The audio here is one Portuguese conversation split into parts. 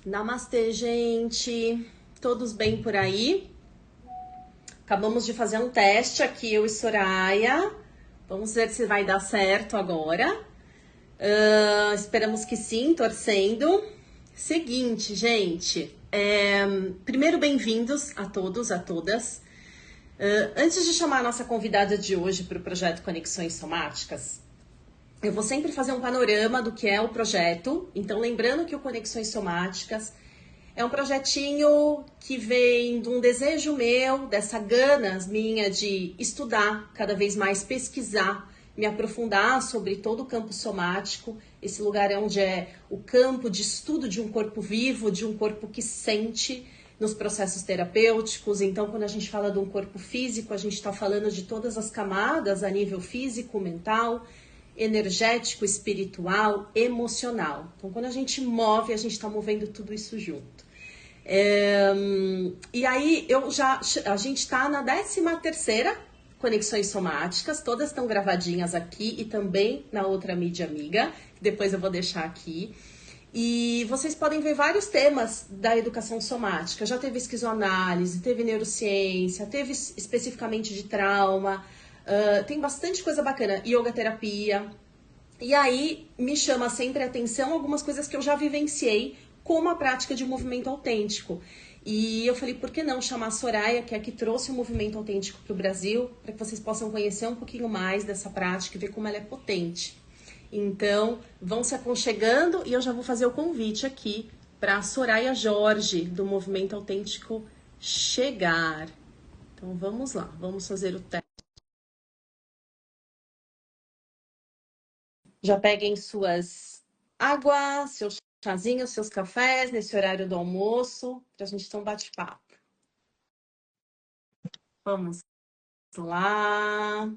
Namastê, gente! Todos bem por aí? Acabamos de fazer um teste aqui, eu e Soraya. Vamos ver se vai dar certo agora. Esperamos que sim, torcendo. Seguinte, gente. Primeiro, bem-vindos a todos, a todas. Antes de chamar a nossa convidada de hoje para o projeto Conexões Somáticas, eu vou sempre fazer um panorama do que é o projeto. Então, lembrando que o Conexões Somáticas é um projetinho que vem de um desejo meu, dessa ganas minha de estudar, cada vez mais pesquisar, me aprofundar sobre todo o campo somático. Esse lugar é onde é o campo de estudo de um corpo vivo, de um corpo que sente nos processos terapêuticos. Então, quando a gente fala de um corpo físico, a gente está falando de todas as camadas a nível físico, mental, energético, espiritual, emocional. Então, quando a gente move, a gente está movendo tudo isso junto. E aí, a gente está na 13ª Conexões Somáticas, todas estão gravadinhas aqui e também na outra mídia amiga, que depois eu vou deixar aqui. E vocês podem ver vários temas da educação somática. Já teve esquizoanálise, teve neurociência, teve especificamente de trauma, tem bastante coisa bacana, yoga terapia. E aí me chama sempre a atenção algumas coisas que eu já vivenciei como a prática de movimento autêntico. E eu falei, por que não chamar a Soraya, que é a que trouxe o movimento autêntico para o Brasil, para que vocês possam conhecer um pouquinho mais dessa prática e ver como ela é potente. Então, vão se aconchegando e eu já vou fazer o convite aqui para a Soraya Jorge, do Movimento Autêntico, chegar. Então, vamos lá, vamos fazer o teste. Já peguem suas águas, seus chazinhos, seus cafés, nesse horário do almoço, para a gente ter um bate-papo. Vamos lá.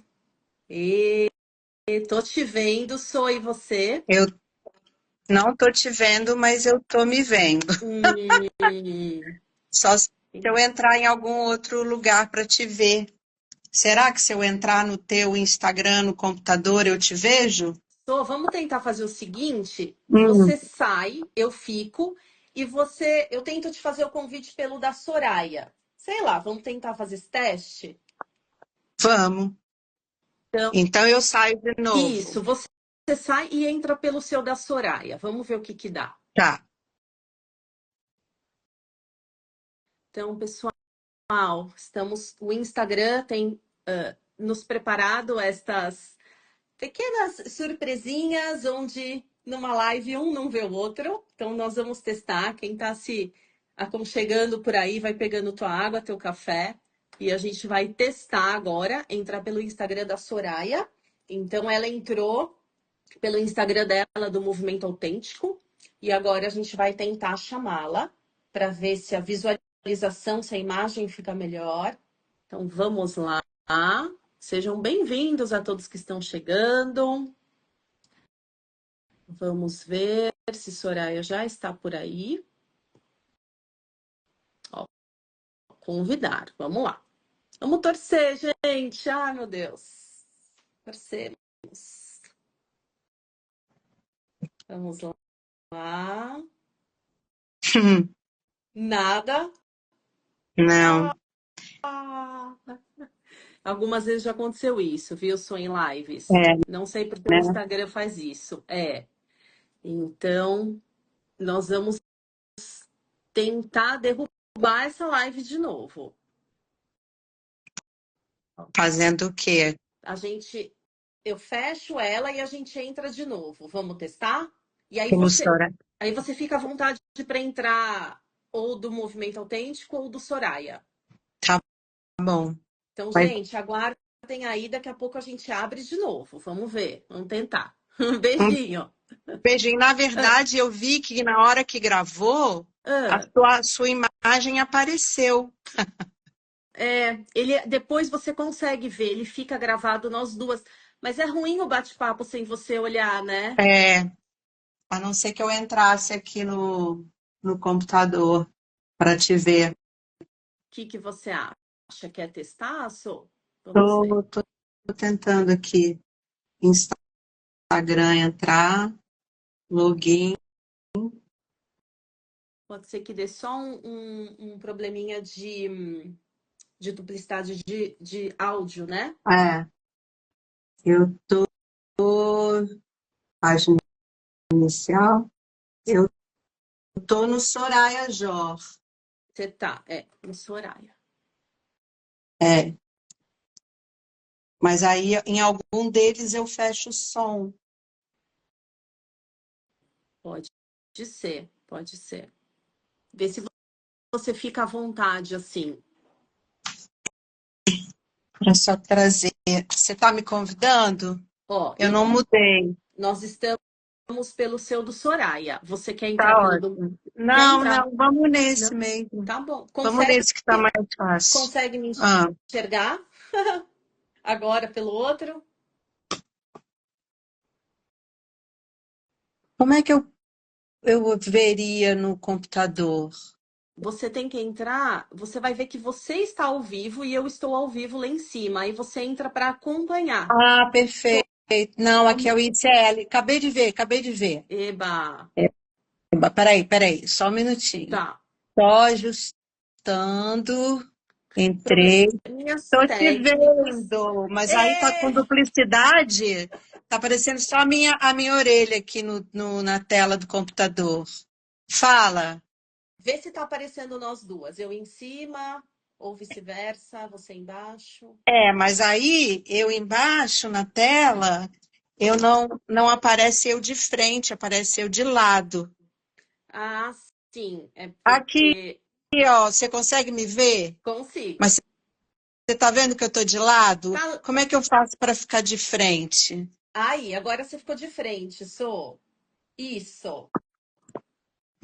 Tô te vendo, sou e você? Eu não tô te vendo, mas eu tô me vendo. Só se eu entrar em algum outro lugar para te ver. Será que se eu entrar no teu Instagram no computador eu te vejo? Vamos tentar fazer o seguinte: Hum, você sai, eu fico, e eu tento te fazer o convite pelo da Soraya. Sei lá, vamos tentar fazer esse teste? vamos. Então, Então eu saio de novo. isso, você sai e entra pelo seu da Soraya. Vamos ver o que dá. Tá. Então, pessoal, o Instagram tem nos preparado estas pequenas surpresinhas onde numa live um não vê o outro. Então nós vamos testar. Quem está se aconchegando por aí vai pegando tua água, teu café. E a gente vai testar agora, entrar pelo Instagram da Soraya. Então ela entrou pelo Instagram dela do Movimento Autêntico. E agora a gente vai tentar chamá-la para ver se a visualização, se a imagem fica melhor. Então vamos lá. Sejam bem-vindos a todos que estão chegando. Vamos ver se Soraya já está por aí. Ó, convidar. Vamos lá. Vamos torcer, gente. Ai, meu Deus. Torcemos. Vamos lá. Nada. Não. Ah. Algumas vezes já aconteceu isso, viu? Sou em lives. É, Não sei porque o né? Instagram faz isso. Então, nós vamos tentar derrubar essa live de novo. Fazendo o quê? Eu fecho ela e a gente entra de novo. Vamos testar? E Emissora. aí você fica à vontade para entrar ou do Movimento Autêntico ou do Soraya. Tá bom. Então, Mas gente, aguardem aí, daqui a pouco a gente abre de novo. Vamos ver, vamos tentar. um Beijinho. beijinho. Na verdade, eu vi que na hora que gravou, a Ah, sua imagem apareceu. depois você consegue ver, ele fica gravado nós duas. Mas é ruim o bate-papo sem você olhar, né? É, a não ser que eu entrasse aqui no computador para te ver. O que você acha? Quer testar, Sô? Vamos ver. Tô tentando aqui, Instagram, entrar, login. Pode ser que dê só um probleminha de duplicidade de áudio, né? É, eu tô, página inicial, eu tô no Soraya Jor. Você tá, no Soraya. É, mas aí em algum deles eu fecho o som. Pode ser, pode ser. Vê se você fica à vontade, assim. Para só trazer. Você está me convidando? Ó, Eu não mudei. nós estamos pelo seu do Soraya. Você quer entrar Tá pelo do... ótimo. Quer Não, entrar? não, vamos nesse Não? mesmo. Tá bom. Vamos nesse que está mais fácil. Consegue me Ah, enxergar agora pelo outro? como é que eu veria no computador? Você tem que entrar, você vai ver que você está ao vivo e eu estou ao vivo lá em cima. Aí você entra para acompanhar. Ah, perfeito. Não, aqui é Como... o ICL. Acabei de ver, acabei de ver. Eba, Peraí, só um minutinho. tá. Só ajustando. Entrei. Probleminhas Estou te técnicos. vendo, mas aí tá com É! duplicidade. Tá aparecendo só a minha orelha aqui na tela do computador. Fala. Vê se tá aparecendo nós duas. Eu em cima ou vice-versa, você embaixo. É, mas aí eu embaixo na tela, eu não aparece eu de frente, aparece eu de lado. Ah, sim, é Aqui, porque ó, você consegue me ver? consigo. Mas você tá vendo que eu tô de lado? Tá. Como é que eu faço para ficar de frente? Aí, agora você ficou de frente, sou. Isso.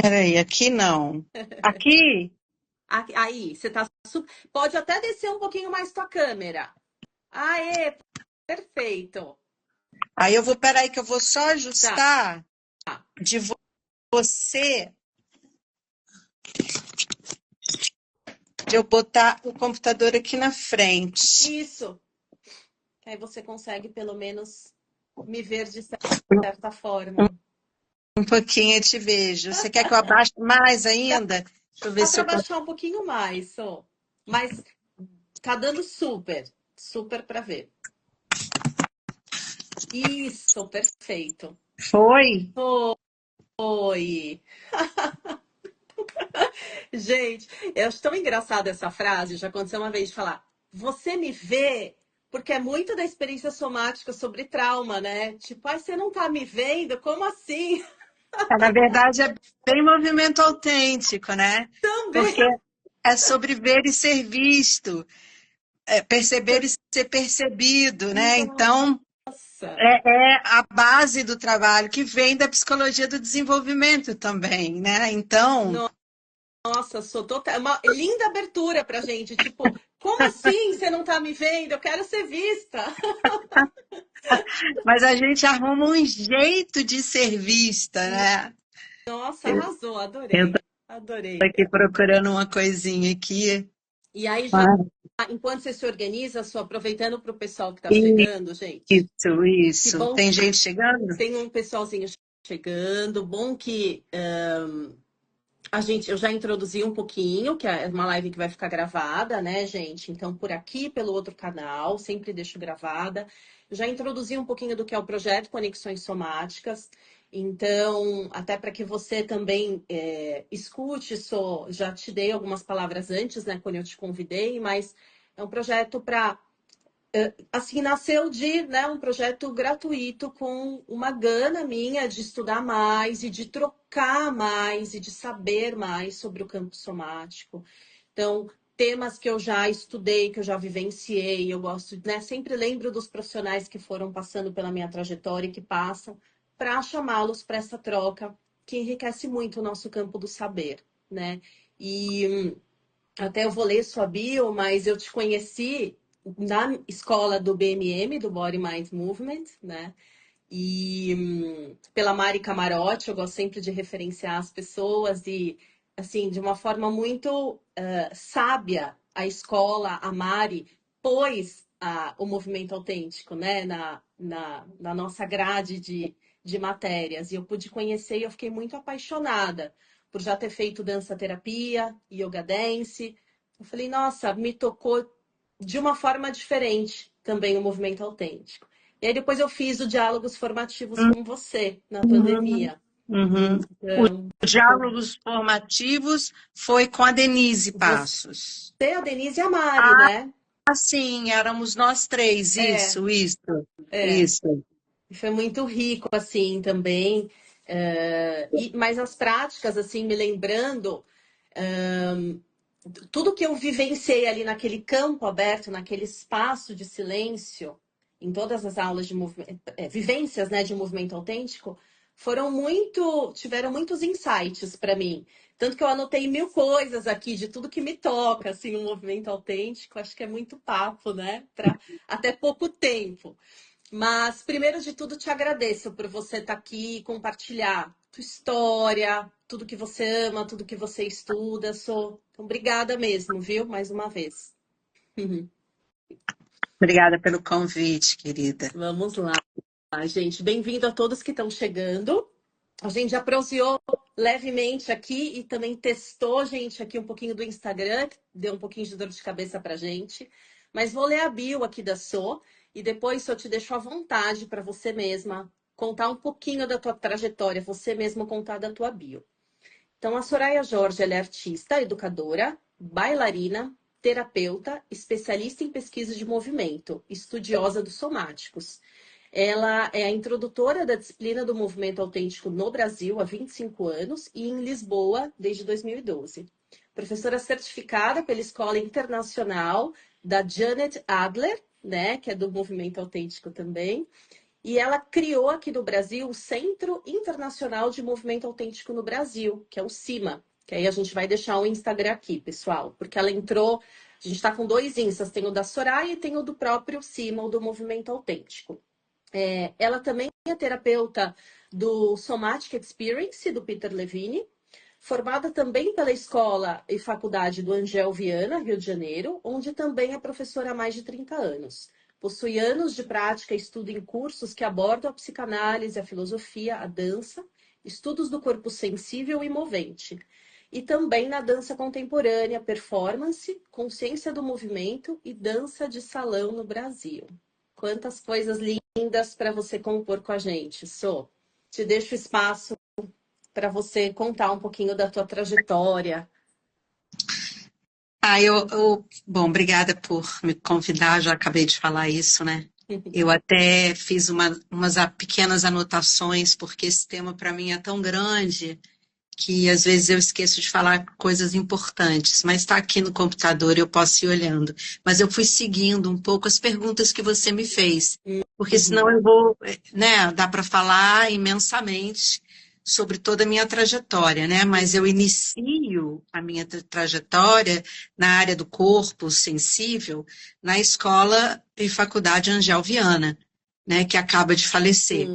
Peraí, aqui não. Aqui? Aí, você tá. Pode até descer um pouquinho mais tua câmera. Aê, perfeito. Aí eu vou, peraí, que eu vou só Tá. ajustar de você, de eu botar o computador aqui na frente. Isso. Aí você consegue pelo menos me ver de certa forma. Um pouquinho eu te vejo. Você quer que eu abaixe mais ainda? Deixa eu ver Dá se para eu consigo. baixar um pouquinho mais, só. Mas tá dando super, super para ver. Isso, perfeito. Foi? Oi. Gente, eu acho tão engraçada essa frase, já aconteceu uma vez de falar. Você me vê, porque é muito da experiência somática sobre trauma, né? Tipo, ai, você não tá me vendo? Como assim? Na verdade, é bem movimento autêntico, né? Também. Porque é sobre ver e ser visto, perceber e ser percebido, né? Então, Nossa, é a base do trabalho que vem da psicologia do desenvolvimento também, né? Então, nossa, sou total. Uma linda abertura pra gente. Tipo, como assim você não tá me vendo? Eu quero ser vista. mas a gente arruma um jeito de ser vista, né? Nossa, Eu arrasou, estou adorei. Adorei. aqui procurando uma coisinha aqui. E aí, já, Ah, enquanto você se organiza, só aproveitando para o pessoal que está chegando, gente. isso, Que isso. bom Tem que gente chegando? tem um pessoalzinho chegando. Bom que eu já introduzi um pouquinho, que é uma live que vai ficar gravada, né, gente? Então, por aqui, pelo outro canal, sempre deixo gravada. Eu já introduzi um pouquinho do que é o projeto Conexões Somáticas. Então, até para que você também escute, já te dei algumas palavras antes, né, quando eu te convidei, mas é um projeto para assim, nasceu de, né, um projeto gratuito com uma gana minha de estudar mais e de trocar mais e de saber mais sobre o campo somático. Então, temas que eu já estudei, que eu já vivenciei, eu gosto, né, sempre lembro dos profissionais que foram passando pela minha trajetória e que passam, para chamá-los para essa troca que enriquece muito o nosso campo do saber, né? E até eu vou ler sua bio, mas eu te conheci na escola do BMM, do Body Mind Movement, né? E pela Mari Camarote, eu gosto sempre de referenciar as pessoas e, assim, de uma forma muito sábia, a escola, a Mari, pôs o movimento autêntico, né, na nossa grade de matérias. E eu pude conhecer e eu fiquei muito apaixonada por já ter feito dança terapia, yoga dance. Eu falei, nossa, me tocou de uma forma diferente também o movimento autêntico. E aí depois eu fiz o diálogos formativos com você na Uhum, pandemia. uhum. Os Então, diálogos formativos foi com a Denise você, Passos. a Denise e a Mari, né? Sim, éramos nós três, É, é. isso. Foi muito rico, assim, também. Mas as práticas, assim, me lembrando, tudo que eu vivenciei ali naquele campo aberto, naquele espaço de silêncio, em todas as aulas de vivências, né, de movimento autêntico, tiveram muitos insights para mim. Tanto que eu anotei 1000 coisas aqui de tudo que me toca, assim, o movimento autêntico. Acho que é muito papo, né? Para até pouco tempo. Mas, primeiro de tudo, te agradeço por você estar aqui e compartilhar tua história, tudo que você ama, tudo que você estuda. Então, obrigada mesmo, viu? Mais uma vez. Obrigada pelo convite, querida. Vamos lá, gente. Bem-vindo a todos que estão chegando. A gente já proseou levemente aqui e também testou, gente, aqui um pouquinho do Instagram, que deu um pouquinho de dor de cabeça pra gente. Mas vou ler a bio aqui da So e depois eu te deixo à vontade para você mesma contar um pouquinho da tua trajetória, você mesma contar da tua bio. Então, a Soraya Jorge, ela é artista, educadora, bailarina, terapeuta, especialista em pesquisa de movimento, estudiosa dos somáticos. Ela é a introdutora da disciplina do movimento autêntico no Brasil há 25 anos e em Lisboa desde 2012. Professora certificada pela Escola Internacional da Janet Adler, né, que é do movimento autêntico também. E ela criou aqui no Brasil o Centro Internacional de Movimento Autêntico no Brasil, que é o CIMA. Que aí a gente vai deixar o Instagram aqui, pessoal, porque ela entrou. A gente está com 2 Instas, tem o da Soraya e tem o do próprio CIMA, o do Movimento Autêntico. Ela também é terapeuta do Somatic Experience, do Peter Levine, formada também pela escola e faculdade do Angel Viana, Rio de Janeiro, onde também é professora há mais de 30 anos. Possui anos de prática e estudo em cursos que abordam a psicanálise, a filosofia, a dança, estudos do corpo sensível e movente. E também na dança contemporânea, performance, consciência do movimento e dança de salão no Brasil. Quantas coisas lindas para você compor com a gente, Sô. Te deixo espaço para você contar um pouquinho da tua trajetória. Bom, obrigada por me convidar, já acabei de falar isso, né? Eu até fiz umas pequenas anotações, porque esse tema para mim é tão grande que às vezes eu esqueço de falar coisas importantes, mas está aqui no computador, eu posso ir olhando. Mas eu fui seguindo um pouco as perguntas que você me fez, porque senão eu vou, né, dá para falar imensamente sobre toda a minha trajetória, né? Mas eu inicio a minha trajetória na área do corpo sensível na escola e faculdade Angel Viana, né, que acaba de falecer.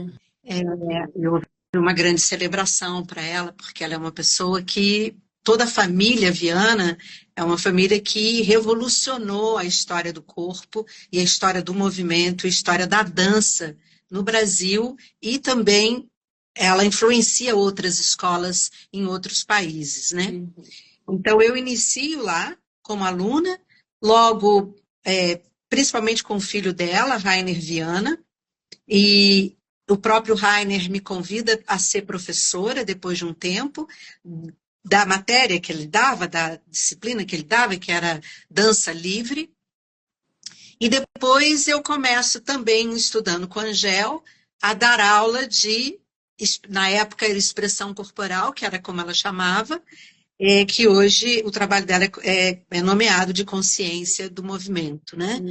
Eu uma grande celebração para ela, porque ela é uma pessoa que toda a família Viana é uma família que revolucionou a história do corpo e a história do movimento, a história da dança no Brasil e também ela influencia outras escolas em outros países, né? Então eu inicio lá como aluna, logo, principalmente com o filho dela, Rainer Viana, e o próprio Rainer me convida a ser professora depois de um tempo da matéria que ele dava, da disciplina que ele dava, que era dança livre. E depois eu começo também, estudando com a Angel, a dar aula de, na época era expressão corporal, que era como ela chamava, que hoje o trabalho dela é nomeado de consciência do movimento, né?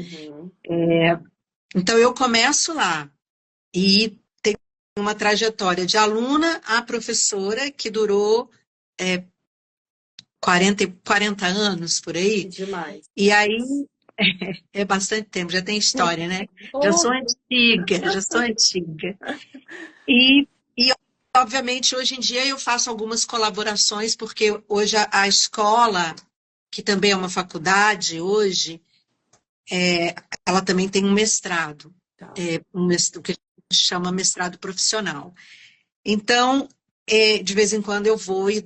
Então eu começo lá. E tem uma trajetória de aluna a professora que durou 40 anos por aí. Demais. E aí é bastante tempo, já tem história, né? Já sou Oh, antiga, já sou antiga. E obviamente, hoje em dia eu faço algumas colaborações, porque hoje a escola, que também é uma faculdade hoje, ela também tem um mestrado, tá. o que a gente chama mestrado profissional. Então, de vez em quando eu vou e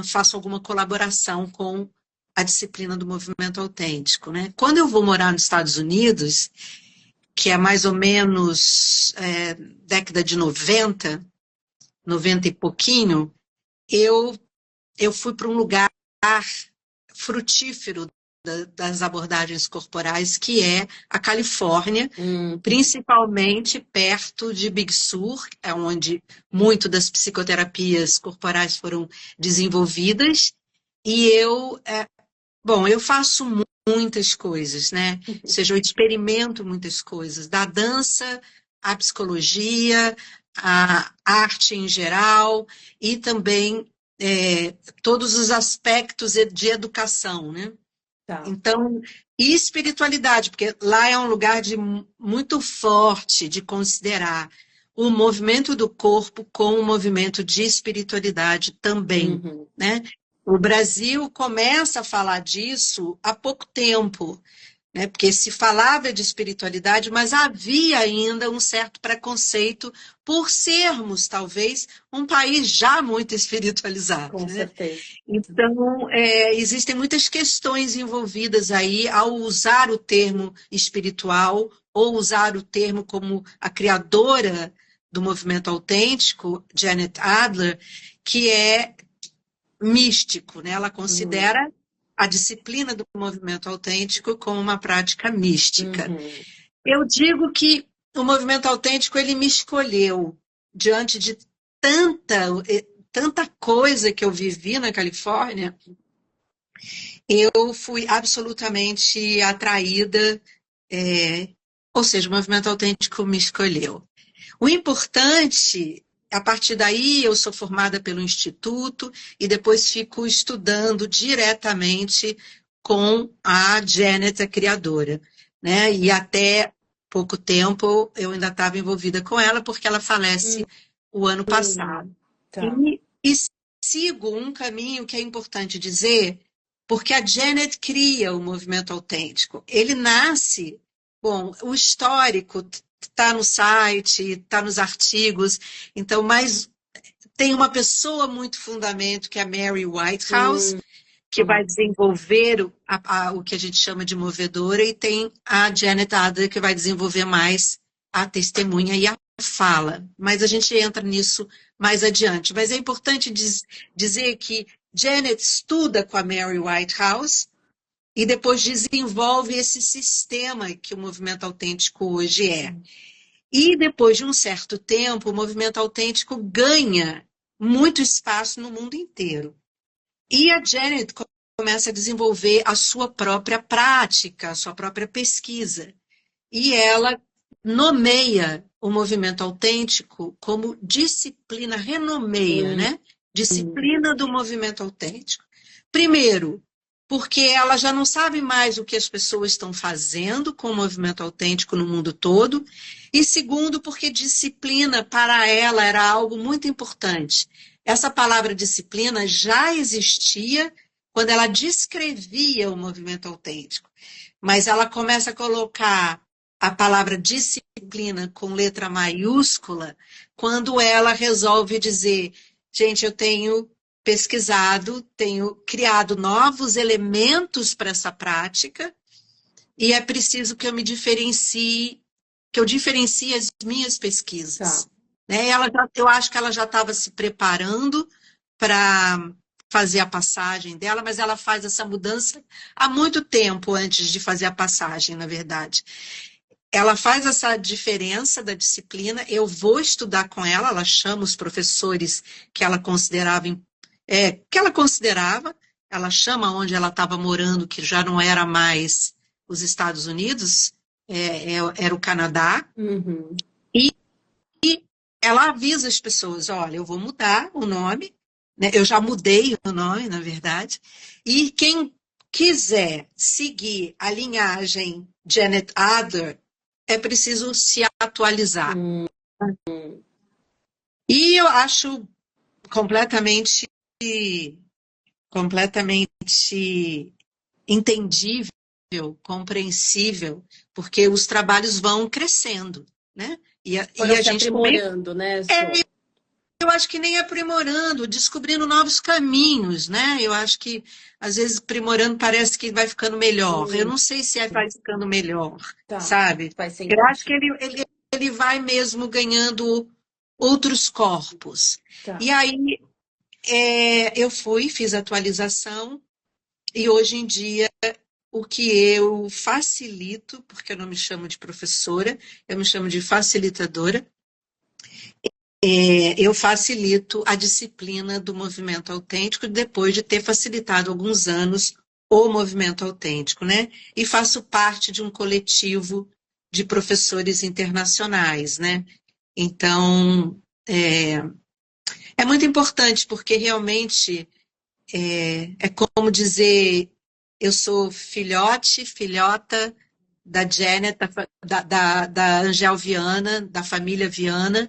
faço alguma colaboração com a disciplina do movimento autêntico, né? Quando eu vou morar nos Estados Unidos, que é mais ou menos década de 90, 90 e pouquinho, eu fui para um lugar frutífero das abordagens corporais, que é a Califórnia, principalmente perto de Big Sur, é onde muito das psicoterapias corporais foram desenvolvidas, e eu faço muitas coisas, né? Ou seja, eu experimento muitas coisas, da dança à psicologia, à arte em geral, e também todos os aspectos de educação, né? Tá. Então, e espiritualidade, porque lá é um lugar muito forte de considerar o movimento do corpo com o movimento de espiritualidade também, né? O Brasil começa a falar disso há pouco tempo, né? Porque se falava de espiritualidade, mas havia ainda um certo preconceito por sermos, talvez, um país já muito espiritualizado. Com né? certeza. Então, existem muitas questões envolvidas aí ao usar o termo espiritual ou usar o termo como a criadora do movimento autêntico, Janet Adler, que é místico, né? Ela considera a disciplina do movimento autêntico como uma prática mística. Eu digo que o movimento autêntico ele me escolheu diante de tanta coisa que eu vivi na Califórnia. Eu fui absolutamente atraída, ou seja, o movimento autêntico me escolheu. O importante, a partir daí eu sou formada pelo Instituto e depois fico estudando diretamente com a Janet, a criadora, né? E até pouco tempo eu ainda estava envolvida com ela porque ela falece o ano passado. Tá. E sigo um caminho que é importante dizer, porque a Janet cria o movimento autêntico. Ele nasce, o histórico está no site, está nos artigos, então, mas tem uma pessoa muito fundamento, que é a Mary Whitehouse, que vai desenvolver o que a gente chama de movedora, e tem a Janet Adler, que vai desenvolver mais a testemunha e a fala. Mas a gente entra nisso mais adiante. Mas é importante dizer que Janet estuda com a Mary Whitehouse e depois desenvolve esse sistema que o movimento autêntico hoje é. E depois de um certo tempo, o movimento autêntico ganha muito espaço no mundo inteiro. E a Janet começa a desenvolver a sua própria prática, a sua própria pesquisa. E ela nomeia o movimento autêntico como disciplina, renomeia, né? Disciplina do movimento autêntico. Primeiro, porque ela já não sabe mais o que as pessoas estão fazendo com o movimento autêntico no mundo todo. E segundo, porque disciplina para ela era algo muito importante. Essa palavra disciplina já existia quando ela descrevia o movimento autêntico. Mas ela começa a colocar a palavra disciplina com letra maiúscula quando ela resolve dizer, gente, eu tenho pesquisado, tenho criado novos elementos para essa prática e é preciso que eu me diferencie, que eu diferencie as minhas pesquisas. Tá. Né? Eu acho que ela já estava se preparando para fazer a passagem dela, mas ela faz essa mudança há muito tempo antes de fazer a passagem, na verdade. Ela faz essa diferença da disciplina, eu vou estudar com ela, ela chama os professores que ela considerava, ela chama onde ela estava morando, que já não era mais os Estados Unidos, era o Canadá, e ela avisa as pessoas, olha, eu vou mudar o nome, né? Eu já mudei o nome, na verdade, e quem quiser seguir a linhagem Janet Adler, é preciso se atualizar. E eu acho completamente entendível, compreensível, porque os trabalhos vão crescendo, né? E Foram a se gente aprimorando, né? eu acho que nem aprimorando, descobrindo novos caminhos, né? Eu acho que, às vezes, aprimorando parece que vai ficando melhor. Eu não sei se vai ficando melhor, Tá, sabe? faz Eu acho sentido. que ele vai mesmo ganhando outros corpos. Tá. E aí, eu fiz a atualização, e hoje em dia, o que eu facilito, porque eu não me chamo de professora, eu me chamo de facilitadora, eu facilito a disciplina do movimento autêntico depois de ter facilitado alguns anos o movimento autêntico, né? E faço parte de um coletivo de professores internacionais, né? Então, é muito importante, porque realmente é como dizer, eu sou filhota da Janet, da Angel Viana, da família Viana,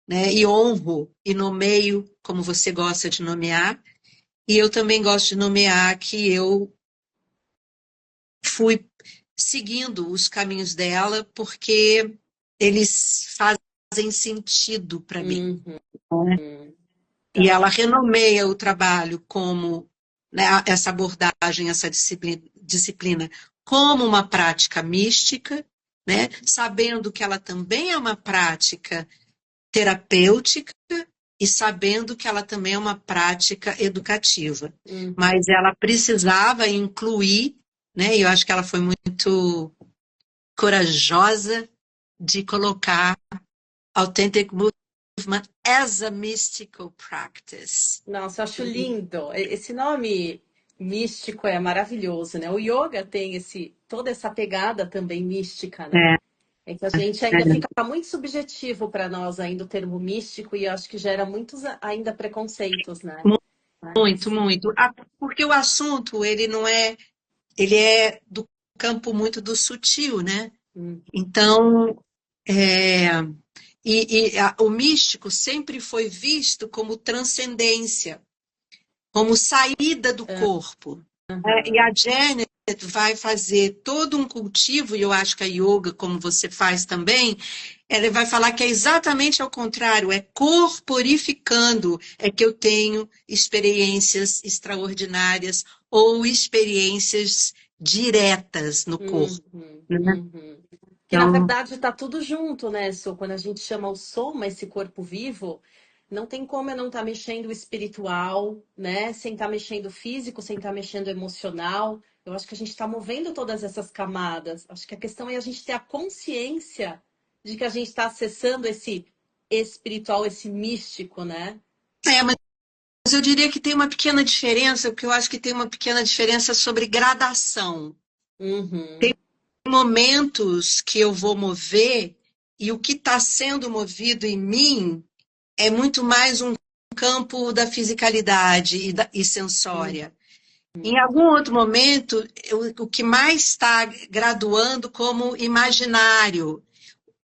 né? E honro e nomeio como você gosta de nomear. E eu também gosto de nomear que eu fui seguindo os caminhos dela porque eles fazem sentido para mim, Uhum. né? E Tá. ela renomeia o trabalho como, né, essa abordagem, essa disciplina, como uma prática mística, né? Sabendo que ela também é uma prática terapêutica e sabendo que ela também é uma prática educativa. Uhum. Mas ela precisava incluir, né? E eu acho que ela foi muito corajosa de colocar Authentic Movement as a mystical practice. Nossa, eu acho lindo. Esse nome místico é maravilhoso, né? O yoga tem toda essa pegada também mística, né? É, É que a gente ainda é, fica muito subjetivo para nós ainda o termo místico e eu acho que gera muitos ainda preconceitos, né? muito, Mas, muito. Porque o assunto, ele não é, ele é do campo muito do sutil, né? hum, Então, é, o místico sempre foi visto como transcendência, como saída do corpo. E a aham, Janet vai fazer todo um cultivo, e eu acho que a yoga, como você faz também, ela vai falar que é exatamente ao contrário, é corporificando, é que eu tenho experiências extraordinárias ou experiências diretas no corpo, uhum, né? uhum. Que na Então, verdade está tudo junto, né, Su? Quando a gente chama o soma, esse corpo vivo, não tem como eu não estar mexendo o espiritual, né? Sem estar mexendo o físico, sem estar mexendo o emocional. Eu acho que a gente está movendo todas essas camadas. Acho que a questão é a gente ter a consciência de que a gente está acessando esse espiritual, esse místico, né? mas eu diria que tem uma pequena diferença, porque eu acho que tem uma pequena diferença sobre gradação. Uhum, Tem momentos que eu vou mover e o que está sendo movido em mim é muito mais um campo da fisicalidade e sensória. Em uhum, algum outro momento, o que mais está graduando como imaginário,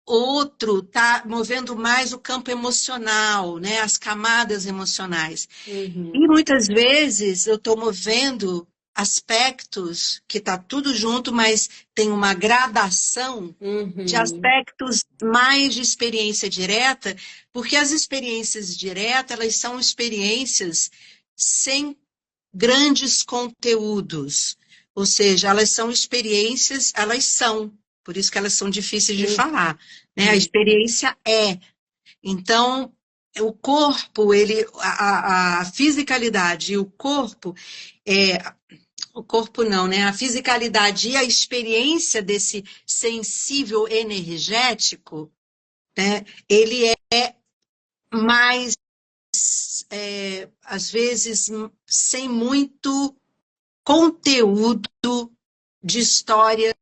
outro está movendo mais o campo emocional, né, as camadas emocionais. E uhum, muitas vezes eu estou movendo aspectos que está tudo junto, mas tem uma gradação de uhum, aspectos mais de experiência direta, porque as experiências diretas, elas são experiências sem grandes conteúdos, ou seja, elas são experiências, elas são, por isso que elas são difíceis de falar, né? A uhum, experiência é. Então, o corpo, a fisicalidade e o corpo, é, o corpo não, né? A fisicalidade e a experiência desse sensível energético, né? Ele é mais, às vezes, sem muito conteúdo de histórias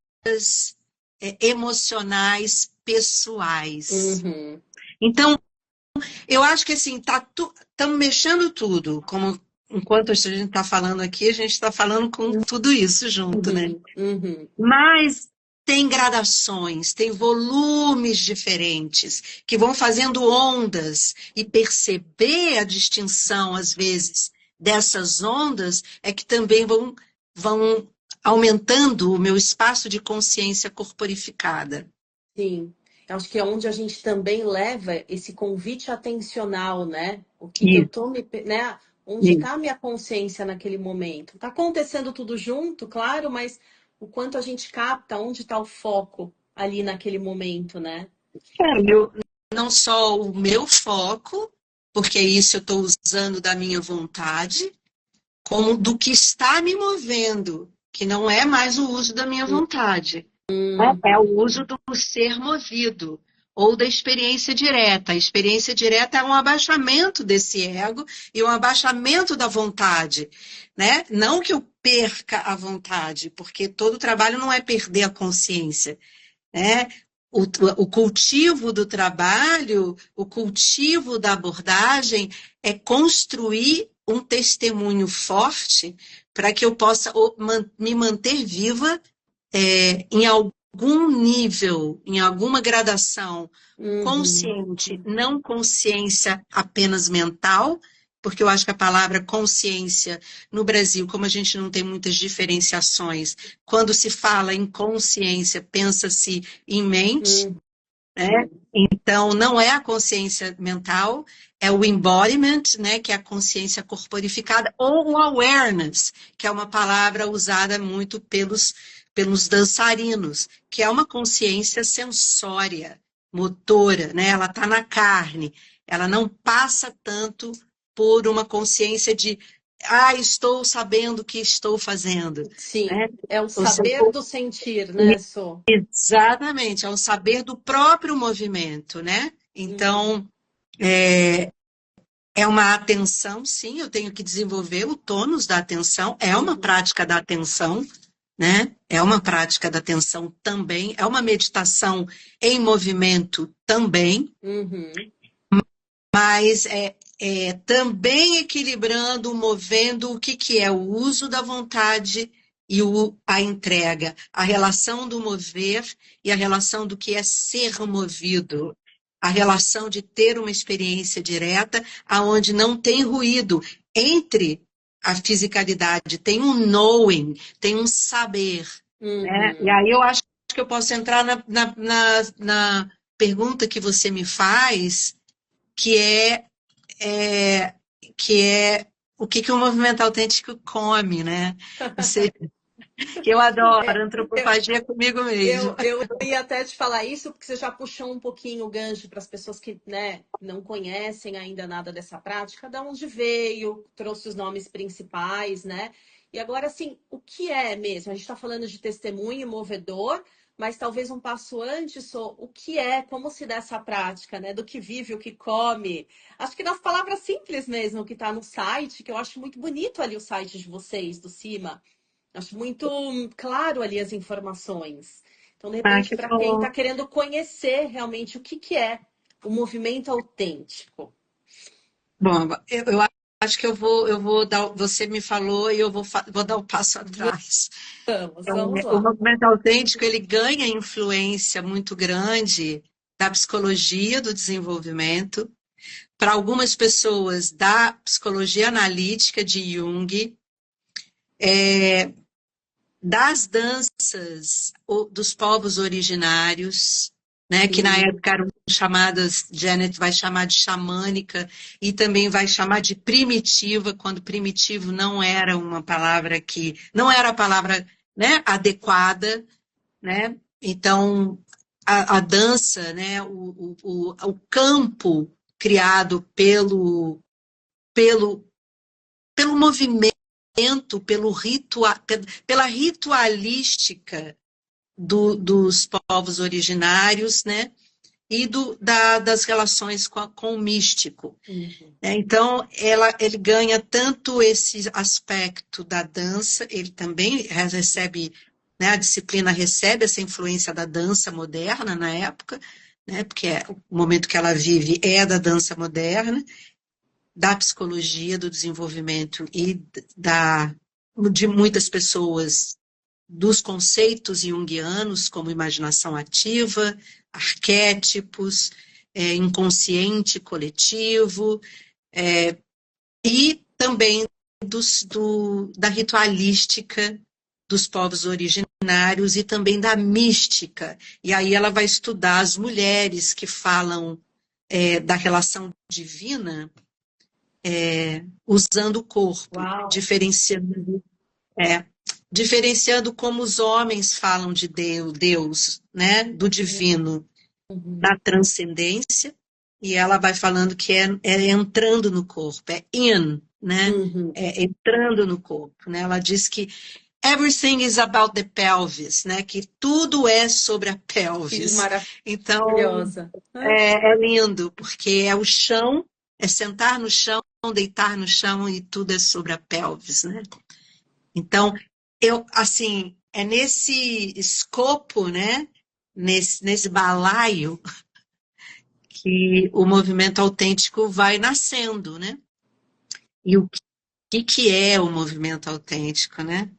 emocionais, pessoais. uhum, Então, eu acho que assim, estamos mexendo tudo, como enquanto a gente está falando aqui, a gente está falando com tudo isso junto, né? uhum, uhum, Mas tem gradações, tem volumes diferentes que vão fazendo ondas e perceber a distinção, às vezes, dessas ondas é que também vão aumentando o meu espaço de consciência corporificada. sim. Acho que é onde a gente também leva esse convite atencional, né? O que eu tô me, né? Onde está a minha consciência naquele momento? Está acontecendo tudo junto, claro, mas o quanto a gente capta, onde está o foco ali naquele momento, né? Não só o meu foco, porque isso eu estou usando da minha vontade, como do que está me movendo, que não é mais o uso da minha vontade. É o uso do ser movido, ou da experiência direta. A experiência direta é um abaixamento desse ego e um abaixamento da vontade, né? Não que eu perca a vontade, porque todo trabalho não é perder a consciência, né? O cultivo do trabalho, o cultivo da abordagem é construir um testemunho forte para que eu possa me manter viva em algum nível, em alguma gradação consciente, não consciência apenas mental, porque eu acho que a palavra consciência no Brasil, como a gente não tem muitas diferenciações, quando se fala em consciência, pensa-se em mente, né? Então, não é a consciência mental, é o embodiment, né, que é a consciência corporificada, ou o awareness, que é uma palavra usada muito pelos dançarinos, que é uma consciência sensória, motora, né? Ela está na carne, ela não passa tanto por uma consciência de estou sabendo o que estou fazendo. Sim, Né? é o saber do sentir, né, Sô? Exatamente, é um saber do próprio movimento, né? Então, é uma atenção, sim, eu tenho que desenvolver o tônus da atenção, é uma prática da atenção, né? É uma prática da atenção também, é uma meditação em movimento também, mas é também equilibrando, movendo o que é o uso da vontade e a entrega, a relação do mover e a relação do que é ser movido, a relação de ter uma experiência direta, aonde não tem ruído entre a fisicalidade, tem um knowing, tem um saber. Né? E aí eu acho que eu posso entrar na pergunta que você me faz, que é o que o movimento autêntico come, né? Você, que eu adoro, antropofagia comigo mesmo. Eu ia até te falar isso, porque você já puxou um pouquinho o gancho para as pessoas que, né, não conhecem ainda nada dessa prática, de onde veio, trouxe os nomes principais, né? E agora, assim, o que é mesmo? A gente está falando de testemunho movedor, mas talvez um passo antes, o que é, como se dá essa prática, né? Do que vive, o que come. Acho que nas palavras simples mesmo, que está no site, que eu acho muito bonito ali o site de vocês, do Cima. Acho muito claro ali as informações. Então, de repente, Que para quem está bom. querendo conhecer realmente o que é o movimento autêntico. Bom, eu acho que eu vou dar, você me falou e eu vou dar um passo atrás. Vamos O lá. movimento autêntico, ele ganha influência muito grande da psicologia do desenvolvimento, para algumas pessoas da psicologia analítica de Jung, das danças dos povos originários, né, que na época eram chamadas, Janet vai chamar de xamânica, e também vai chamar de primitiva, quando primitivo não era uma palavra não era a palavra, né, adequada, né? Então, a dança, né, o campo criado pelo, pelo movimento, pela ritualística dos povos originários, né? E das relações com o místico. Então, ele ganha tanto esse aspecto da dança, ele também recebe, né, a disciplina recebe essa influência da dança moderna na época, né, porque o momento que ela vive é da dança moderna, da psicologia, do desenvolvimento e de muitas pessoas dos conceitos junguianos, como imaginação ativa, arquétipos, inconsciente coletivo, e também da ritualística dos povos originários. imaginários e também da mística. E aí ela vai estudar as mulheres que falam da relação divina usando o corpo, Uau! diferenciando como os homens falam de Deus, né, do divino, Uhum, da transcendência, e ela vai falando que é entrando no corpo, é in, né, uhum. é entrando no corpo, né? Ela diz que everything is about the pelvis, né, que tudo é sobre a Que pelvis. Então, maravilhosa. é lindo, porque é o chão, é sentar no chão, deitar no chão e tudo é sobre a pelvis, né? Então, assim, é nesse escopo, né? Nesse balaio que o movimento autêntico vai nascendo, né? E o que é o movimento autêntico, né?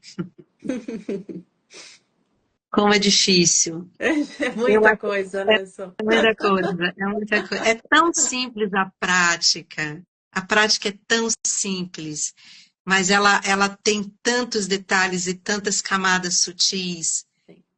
Como é difícil. É Eu muita acho coisa, que né, Sô? é muita coisa, é muita coisa. É tão simples a prática. A prática é tão simples, mas ela tem tantos detalhes e tantas camadas sutis.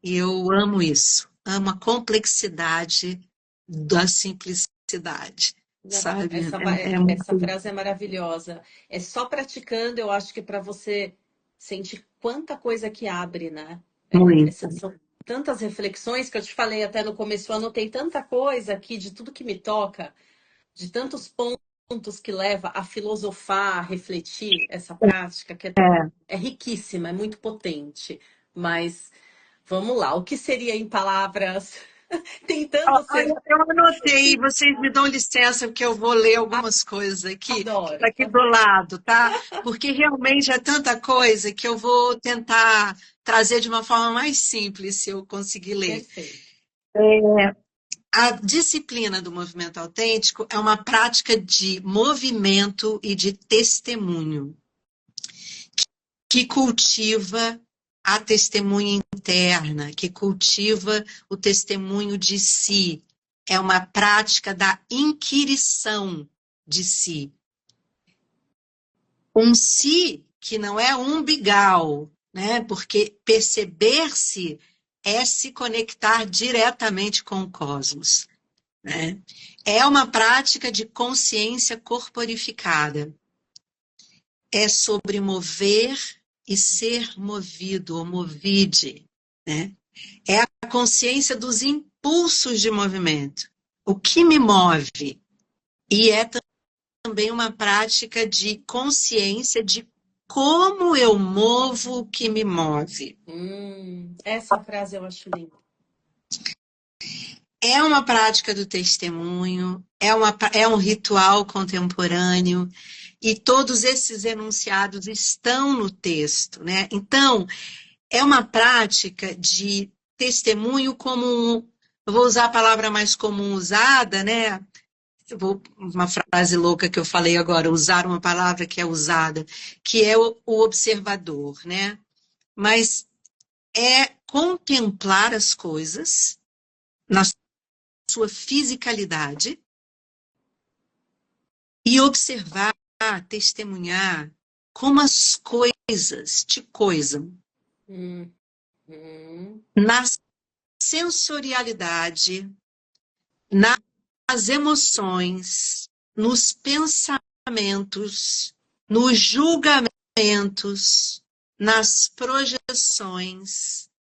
E eu amo isso. Amo a complexidade da simplicidade, sabe? É Essa muito, frase é maravilhosa. É só praticando, eu acho que para você sentir quanta coisa que abre, né? muito. São tantas reflexões que eu te falei até no começo, eu anotei tanta coisa aqui de tudo que me toca, de tantos pontos que leva a filosofar, a refletir essa prática, que É. é riquíssima, é muito potente. Mas vamos lá, o que seria em palavras? Tentando ser. Olha, eu anotei, vocês me dão licença, porque eu vou ler algumas coisas aqui, que está Adoro. aqui do lado, tá? Porque realmente é tanta coisa que eu vou tentar trazer de uma forma mais simples, se eu conseguir ler. Perfeito. A disciplina do movimento autêntico é uma prática de movimento e de testemunho, que cultiva a testemunha interna, que cultiva o testemunho de si. É uma prática da inquirição de si. Um si que não é umbigal, né? Porque perceber-se é se conectar diretamente com o cosmos, né? É uma prática de consciência corporificada. É sobre mover e ser movido, ou movide, né? É a consciência dos impulsos de movimento. O que me move? E é também uma prática de consciência de como eu movo o que me move. Essa frase eu acho linda. É uma prática do testemunho, é um ritual contemporâneo, e todos esses enunciados estão no texto, né? Então, é uma prática de testemunho comum. Eu vou usar a palavra mais comum usada, né? Uma frase louca que eu falei agora, usar uma palavra que é usada, que é o observador, né? Mas é contemplar as coisas na sua fisicalidade e observar, testemunhar como as coisas te coisam Hum, hum, na sensorialidade, nas emoções, nos pensamentos, nos julgamentos, nas projeções,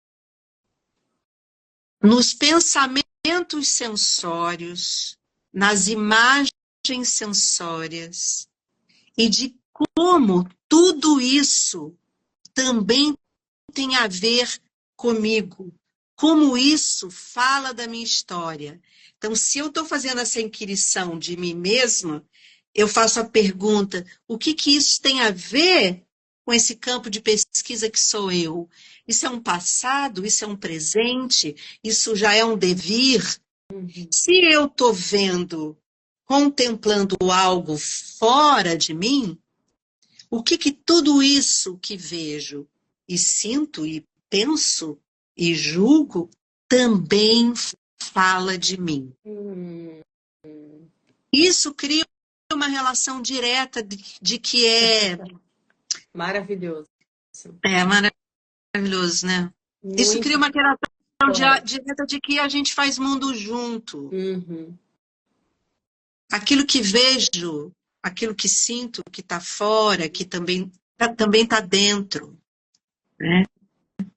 nos pensamentos sensórios, nas imagens sensórias, e de como tudo isso também tem a ver comigo, como isso fala da minha história. Então, se eu estou fazendo essa inquirição de mim mesma, eu faço a pergunta: o que isso tem a ver com esse campo de pesquisa que sou eu? Isso é um passado? Isso é um presente? Isso já é um devir? uhum, Se eu estou vendo, contemplando algo fora de mim, o que tudo isso que vejo e sinto e penso e julgo também fala de mim? hum. Isso cria uma relação direta de que é Maravilhoso. maravilhoso, né? Isso cria Muito uma relação correto. direta de que a gente faz mundo junto. Uhum. Aquilo que vejo, aquilo que sinto, que está fora, que também está dentro, né?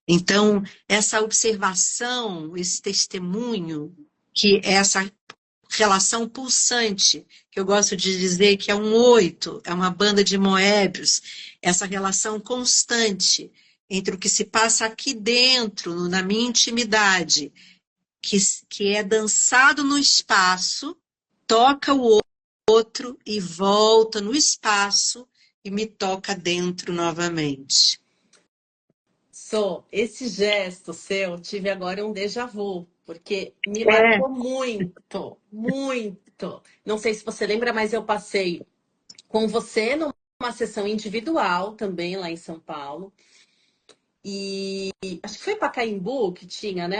Então, essa observação, esse testemunho, que é essa relação pulsante, que eu gosto de dizer que é um 8, é uma banda de Moebius, essa relação constante entre o que se passa aqui dentro, na minha intimidade, que é dançado no espaço, toca o outro e volta no espaço e me toca dentro novamente. Esse gesto seu, tive agora um déjà vu, porque me É, marcou muito, muito. Não sei se você lembra, mas eu passei com você numa sessão individual também lá em São Paulo. E acho que foi Pacaembu que tinha, né?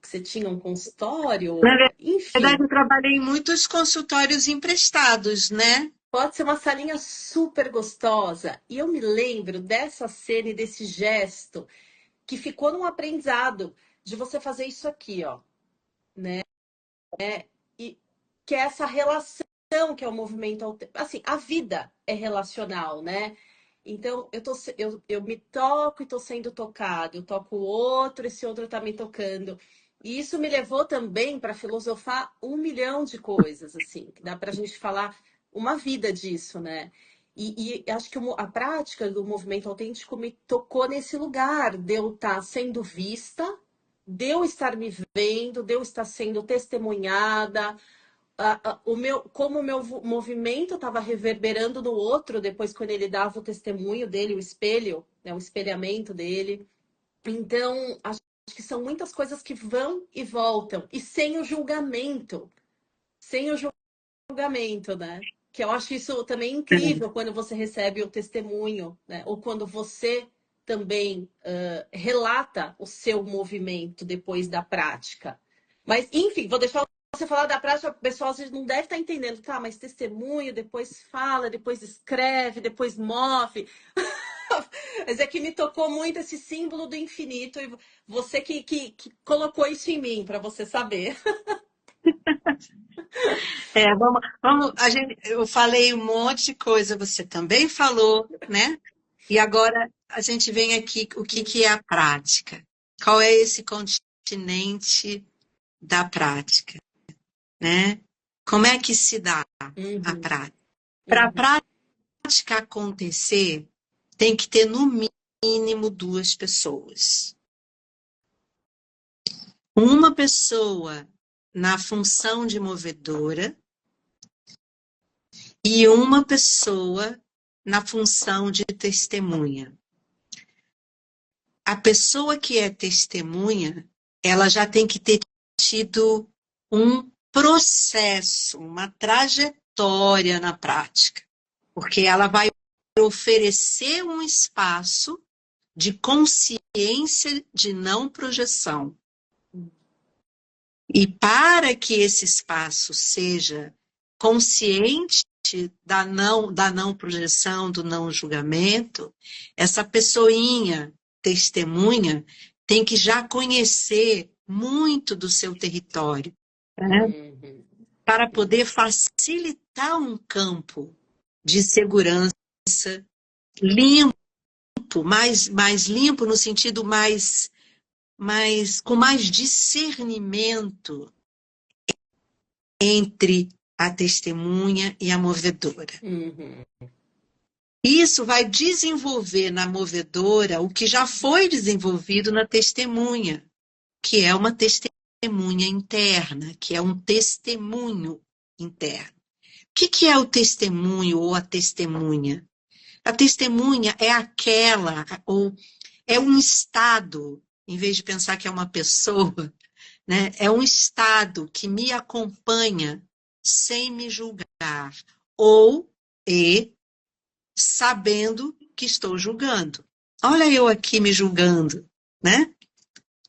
Que você tinha um na consultório, verdade, enfim. eu trabalhei em muitos consultórios emprestados, né? Pode ser uma salinha super gostosa. E eu me lembro dessa cena e desse gesto que ficou num aprendizado de você fazer isso aqui, ó, né? E que é essa relação que é o movimento, assim, a vida é relacional, né? Então, eu me toco e estou sendo tocado, eu toco o outro, esse outro está me tocando. E isso me levou também para filosofar um milhão de coisas, assim, que dá para a gente falar uma vida disso, né? E acho que a prática do movimento autêntico me tocou nesse lugar de eu estar sendo vista, de eu estar me vendo, de eu estar sendo testemunhada, como o meu movimento estava reverberando no outro, depois quando ele dava o testemunho dele, o espelho, né, o espelhamento dele. Então, acho que são muitas coisas que vão e voltam, e sem o julgamento, né? Que eu acho isso também incrível quando você recebe o testemunho, né? Ou quando você também relata o seu movimento depois da prática. Mas, enfim, vou deixar você falar da prática, o pessoal às vezes não deve estar entendendo, tá? Mas testemunho, depois fala, depois escreve, depois move. Mas é que me tocou muito esse símbolo do infinito e você que colocou isso em mim, para você saber. Eu falei um monte de coisa, você também falou, né? E agora a gente vem aqui, o que que é a prática? Qual é esse continente da prática, né? Como é que se dá a Uhum, prática? Para a uhum, prática acontecer, tem que ter no mínimo duas pessoas. Uma pessoa na função de movedora e uma pessoa na função de testemunha. A pessoa que é testemunha, ela já tem que ter tido um processo, uma trajetória na prática, porque ela vai oferecer um espaço de consciência de não projeção. E para que esse espaço seja consciente da não projeção, do não julgamento, essa pessoinha testemunha tem que já conhecer muito do seu território, né? uhum, Para poder facilitar um campo de segurança limpo, mais limpo no sentido com mais discernimento entre a testemunha e a movedora. uhum, Isso vai desenvolver na movedora o que já foi desenvolvido na testemunha, que é uma testemunha interna, que é um testemunho interno. O que é o testemunho ou a testemunha? A testemunha é aquela, ou é um estado, em vez de pensar que é uma pessoa, né? É um estado que me acompanha sem me julgar, ou sabendo que estou julgando. Olha eu aqui me julgando, né?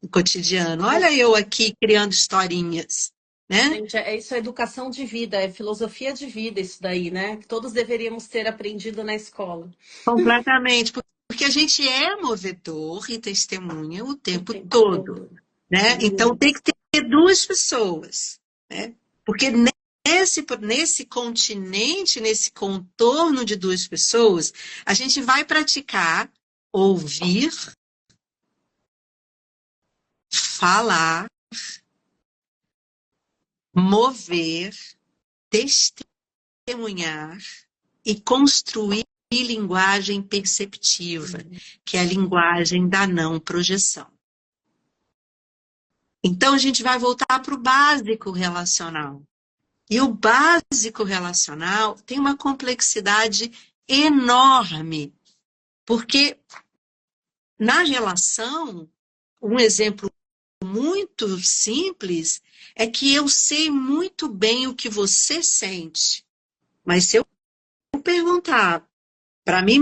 No cotidiano. Olha eu aqui criando historinhas, né? gente, isso é educação de vida, é filosofia de vida isso daí, né? Que todos deveríamos ter aprendido na escola. Completamente, Porque a gente é movedor e testemunha o tempo todo, né? Então tem que ter duas pessoas, né? Porque nesse continente, nesse contorno de duas pessoas, a gente vai praticar ouvir, falar, mover, testemunhar e construir linguagem perceptiva, que é a linguagem da não projeção. Então, a gente vai voltar para o básico relacional. E o básico relacional tem uma complexidade enorme, porque na relação, um exemplo muito simples é que eu sei muito bem o que você sente, mas se eu perguntar para mim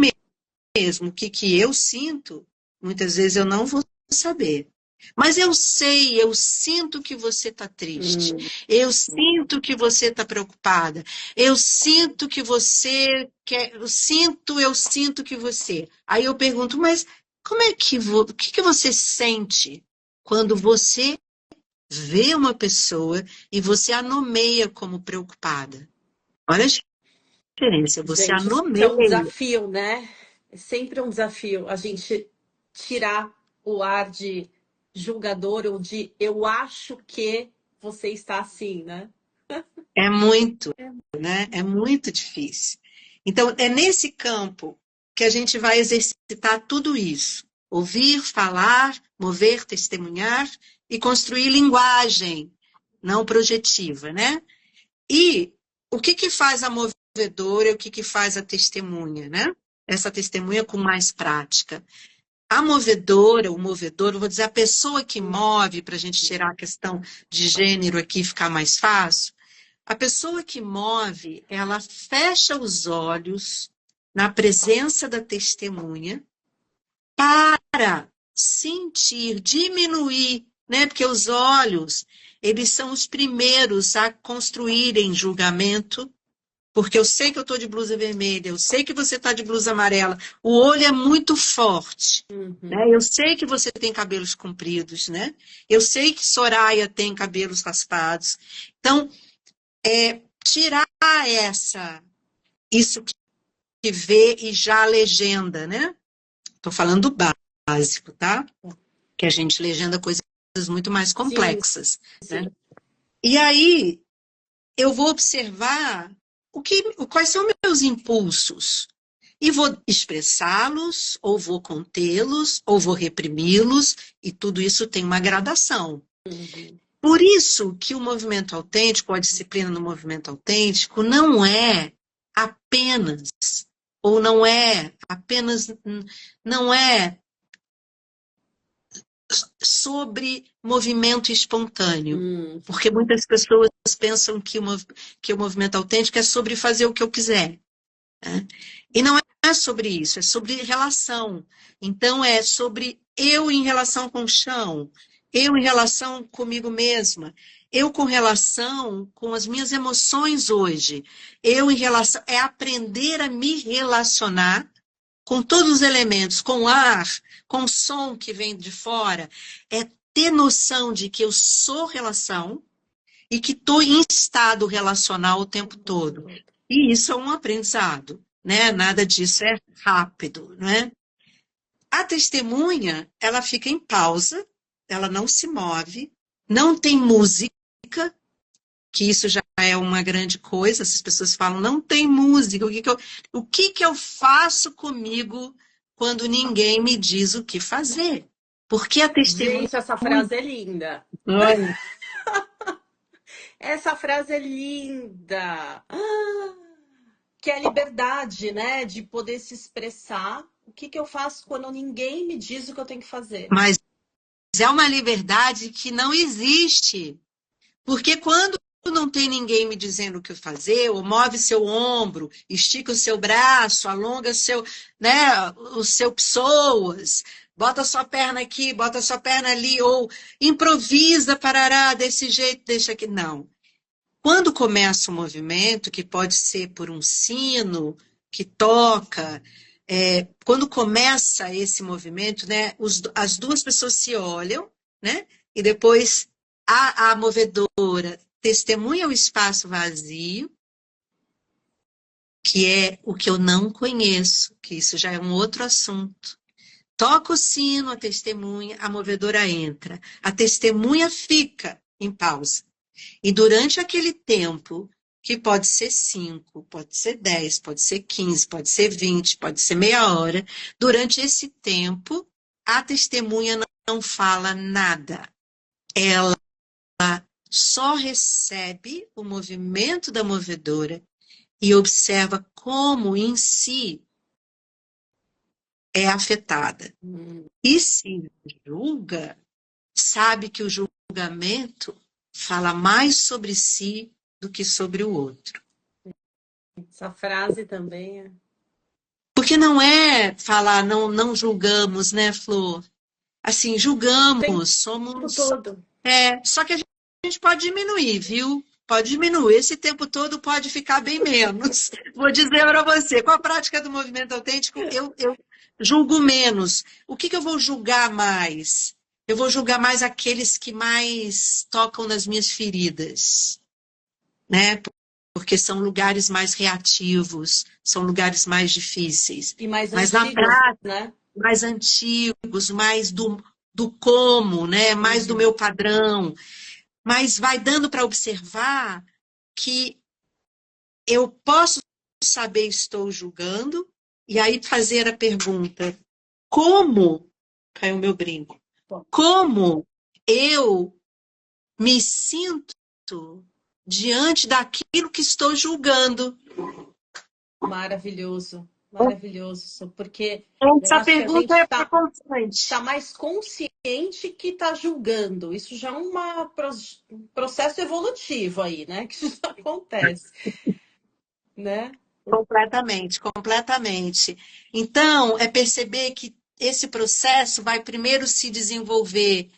mesmo o que eu sinto, muitas vezes eu não vou saber. Mas eu sinto que você está triste. Eu sinto que você está preocupada. Eu sinto que você quer. Eu sinto que você. Aí eu pergunto, mas como é que o que você sente quando você vê uma pessoa e você a nomeia como preocupada? Olha a diferença. Você a Gente, isso é um nomeia. desafio, né? É sempre um desafio a gente tirar o ar de julgador ou de eu acho que você está assim, né? É muito, né? É muito difícil. Então, é nesse campo que a gente vai exercitar tudo isso. Ouvir, falar, mover, testemunhar e construir linguagem não projetiva, né? E o que faz a movedora e o que faz a testemunha, né? Essa testemunha com mais prática. A movedora, o movedor, eu vou dizer, a pessoa que move, para a gente tirar a questão de gênero aqui e ficar mais fácil, a pessoa que move, ela fecha os olhos na presença da testemunha para sentir, diminuir, né? Porque os olhos, eles são os primeiros a construírem julgamento, porque eu sei que eu estou de blusa vermelha, eu sei que você está de blusa amarela, o olho é muito forte. Né? Eu sei que você tem cabelos compridos, né? Eu sei que Soraya tem cabelos raspados. Então, tirar isso que vê e já legenda, né? Estou falando do básico, tá? Que a gente legenda coisas muito mais complexas. Sim. Né? E aí, eu vou observar quais são meus impulsos. E vou expressá-los, ou vou contê-los, ou vou reprimi-los, e tudo isso tem uma gradação. Por isso que o movimento autêntico, a disciplina no movimento autêntico, não é apenas, ou não é apenas, não é sobre movimento espontâneo. Porque muitas pessoas pensam que o movimento autêntico é sobre fazer o que eu quiser. Né? E não é sobre isso, é sobre relação. Então, é sobre eu em relação com o chão, eu em relação comigo mesma, eu com relação com as minhas emoções hoje, eu em relação. É aprender a me relacionar com todos os elementos, com o ar, com o som que vem de fora, é ter noção de que eu sou relação e que estou em estado relacional o tempo todo. E isso é um aprendizado, né? Nada disso é rápido, né? A testemunha, ela fica em pausa, ela não se move, não tem música, que isso já é uma grande coisa, as pessoas falam, não tem música, o que eu faço comigo quando ninguém me diz o que fazer? Porque a testemunha... Gente, essa frase é linda. Olha. Essa frase é linda. Que é a liberdade, né? De poder se expressar. O que eu faço quando ninguém me diz o que eu tenho que fazer? Mas é uma liberdade que não existe. Porque quando não tem ninguém me dizendo o que fazer, ou move seu ombro, estica o seu braço, alonga o seu psoas, bota sua perna aqui, bota sua perna ali, ou improvisa, parará, desse jeito, deixa aqui. Não. Quando começa o movimento, que pode ser por um sino que toca, quando começa esse movimento, né, as duas pessoas se olham, né, e depois a movedora testemunha o espaço vazio, que é o que eu não conheço, que isso já é um outro assunto. Toca o sino, a testemunha, a movedora entra. A testemunha fica em pausa. E durante aquele tempo, que pode ser 5, pode ser 10, pode ser 15, pode ser 20, pode ser meia hora, durante esse tempo, a testemunha não fala nada. Ela só recebe o movimento da movedora e observa como em si é afetada. E se julga, sabe que o julgamento fala mais sobre si do que sobre o outro. Essa frase também é... Porque não é falar não julgamos, né, Flor? Assim, julgamos, tempo somos... todo. Só que a gente pode diminuir, viu? Pode diminuir. Esse tempo todo pode ficar bem menos. Vou dizer para você, com a prática do movimento autêntico, eu julgo menos. O que eu vou julgar mais? Eu vou julgar mais aqueles que mais tocam nas minhas feridas, né? Porque são lugares mais reativos, são lugares mais difíceis. E mais Mas antigos, na prática, né? mais antigos, mais do como, né? Mais do meu padrão. Mas vai dando para observar que eu posso saber estou julgando e aí fazer a pergunta, como, caiu o meu brinco, como eu me sinto diante daquilo que estou julgando? Maravilhoso, maravilhoso, porque eu Essa acho que a gente pergunta é está importante. mais consciente que está julgando. Isso já é um processo evolutivo aí, né? Que isso acontece, né? Completamente, completamente. Então, é perceber que esse processo vai primeiro se desenvolver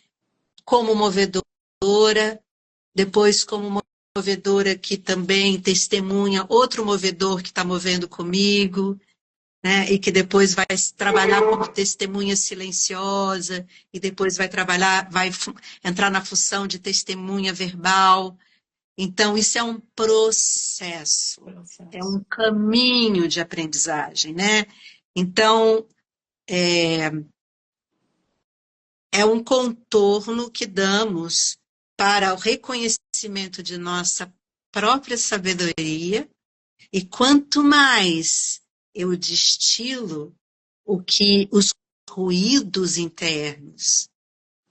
como movedora, depois como movedora que também testemunha outro movedor que está movendo comigo, né? E que depois vai trabalhar como testemunha silenciosa, e depois vai trabalhar, vai entrar na função de testemunha verbal. Então, isso é um processo, é um caminho de aprendizagem, né? Então, é um contorno que damos para o reconhecimento de nossa própria sabedoria, e quanto mais eu destilo os ruídos internos,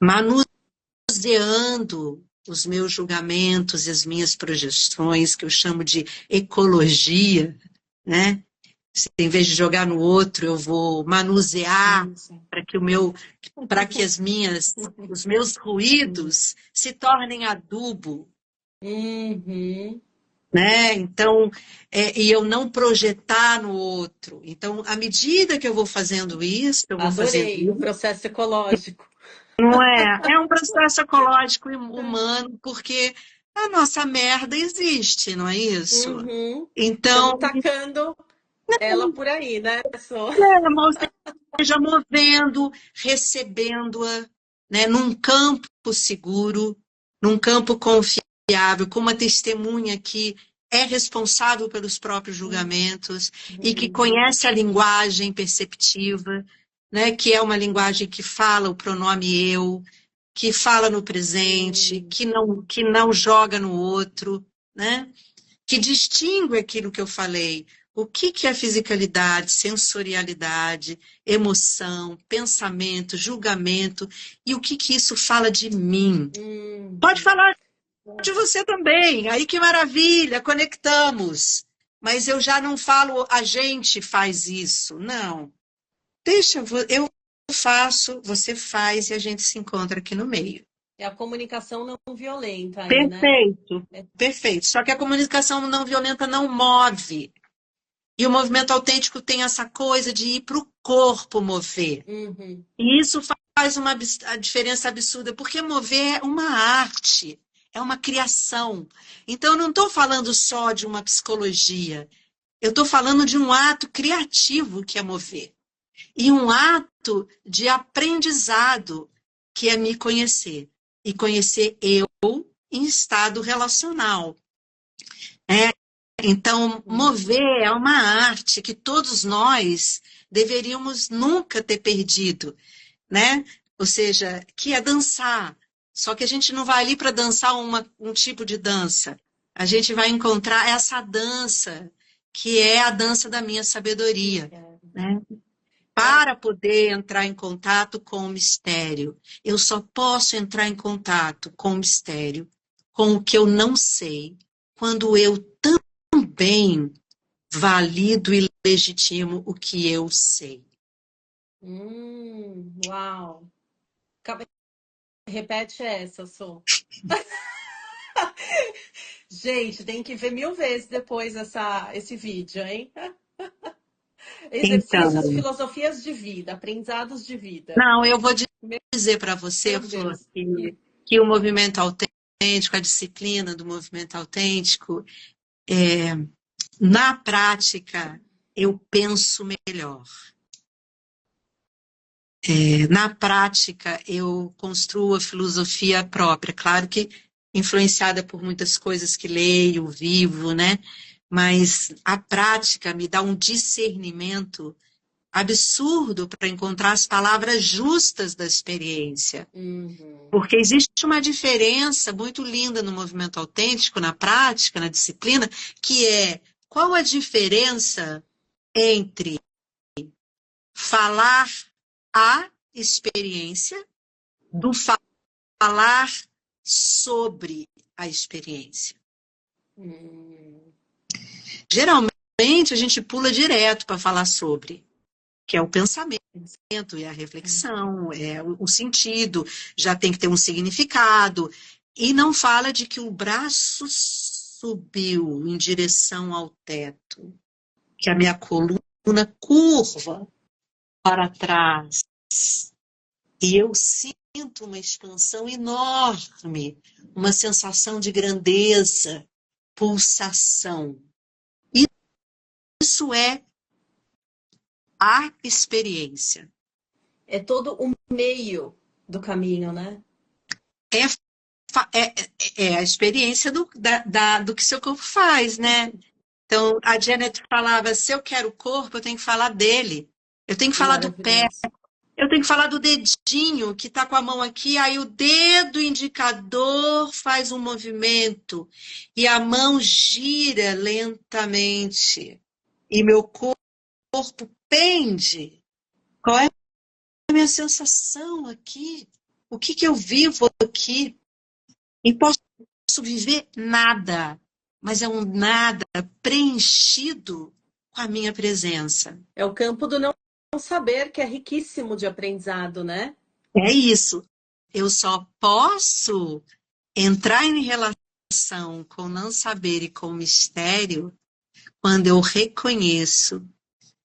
manuseando os meus julgamentos e as minhas projeções, que eu chamo de ecologia, né? Em vez de jogar no outro, eu vou manusear para que os meus ruídos se tornem adubo, né? Então, e eu não projetar no outro. Então, à medida que eu vou fazendo isso, eu vou fazendo Adorei o isso, processo ecológico. não é? É um processo ecológico e humano, porque a nossa merda existe, não é isso? Então, Estamos tacando ela por aí, né, pessoal? ou seja, movendo, recebendo-a, né, num campo seguro, num campo confiável, com uma testemunha que é responsável pelos próprios julgamentos e que conhece a linguagem perceptiva, né, que é uma linguagem que fala o pronome eu, que fala no presente, que não joga no outro, né, que distingue aquilo que eu falei. O que é fisicalidade, sensorialidade, emoção, pensamento, julgamento, e o que isso fala de mim? Pode falar de você também, aí que maravilha, conectamos. Mas eu já não falo, a gente faz isso, não. Deixa, eu faço, você faz e a gente se encontra aqui no meio. É a comunicação não violenta aí, né? Perfeito, perfeito. Só que a comunicação não violenta não move. E o movimento autêntico tem essa coisa de ir para o corpo mover. E isso faz uma diferença absurda, porque mover é uma arte, é uma criação. Então, eu não estou falando só de uma psicologia. Eu estou falando de um ato criativo que é mover. E um ato de aprendizado que é me conhecer. E conhecer eu em estado relacional. Então, mover é uma arte que todos nós deveríamos nunca ter perdido, né? Ou seja, que é dançar. Só que a gente não vai ali para dançar um tipo de dança. A gente vai encontrar essa dança, que é a dança da minha sabedoria, né? Para poder entrar em contato com o mistério. Eu só posso entrar em contato com o mistério, com o que eu não sei, quando eu também valido e legitimo o que eu sei. Uau. Repete essa, Sô. Gente, tem que ver 1000 vezes depois esse vídeo, hein? Exercícios, Então, filosofias de vida, aprendizados de vida. não, eu vou dizer para você, Meu Flor, Deus. que o movimento autêntico, a disciplina do movimento autêntico, na prática, eu penso melhor. Na prática, eu construo a filosofia própria. Claro que influenciada por muitas coisas que leio, vivo, né? Mas a prática me dá um discernimento absurdo para encontrar as palavras justas da experiência. Porque existe uma diferença muito linda no movimento autêntico, na prática, na disciplina, que é qual a diferença entre falar a experiência do falar sobre a experiência. Geralmente a gente pula direto para falar sobre, que é o pensamento e a reflexão, é o sentido, já tem que ter um significado, e não fala de que o braço subiu em direção ao teto, que a minha coluna curva para trás, e eu sinto uma expansão enorme, uma sensação de grandeza, pulsação. Isso é a experiência. É todo o meio do caminho, né? É a experiência do que seu corpo faz, né? Então, a Janet falava, se eu quero o corpo, eu tenho que falar dele. Eu tenho que falar do pé. Eu tenho que falar do dedinho que está com a mão aqui, aí o dedo indicador faz um movimento e a mão gira lentamente e meu corpo pende. Qual é a minha sensação aqui? O que eu vivo aqui? E posso viver nada, mas é um nada preenchido com a minha presença. É o campo do não saber, que é riquíssimo de aprendizado, né? É isso. Eu só posso entrar em relação com o não saber e com o mistério quando eu reconheço,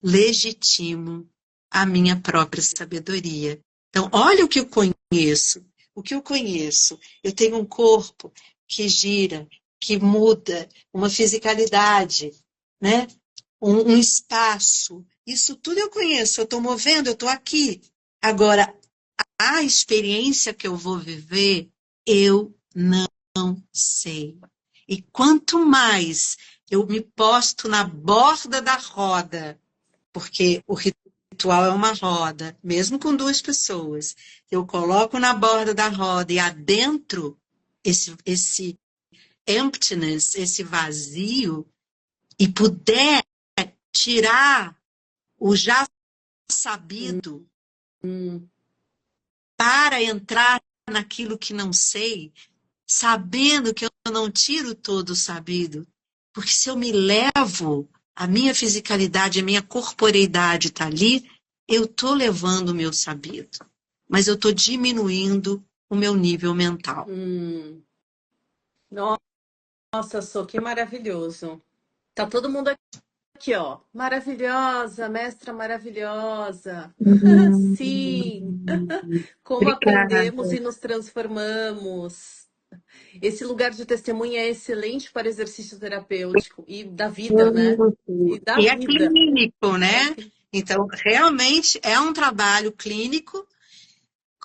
legitimo a minha própria sabedoria. Então, olha o que eu conheço. O que eu conheço? Eu tenho um corpo que gira, que muda, uma fisicalidade, né? Um espaço. Isso tudo eu conheço. Eu estou movendo, eu estou aqui. Agora, a experiência que eu vou viver, eu não sei. E quanto mais eu me posto na borda da roda, porque o ritual é uma roda, mesmo com 2 pessoas, eu coloco na borda da roda e adentro esse emptiness, esse vazio, e puder tirar o já sabido para entrar naquilo que não sei, sabendo que eu não tiro todo o sabido, porque se eu me levo, a minha fisicalidade, a minha corporeidade está ali, eu estou levando o meu sabido, mas eu estou diminuindo o meu nível mental. Nossa, Sô, que maravilhoso. Tá todo mundo aqui, ó. Maravilhosa, mestra maravilhosa. Sim. Como Obrigada. aprendemos e nos transformamos. Esse lugar de testemunha é excelente para exercício terapêutico e da vida, né? E da E é vida. clínico, né? Então, realmente é um trabalho clínico,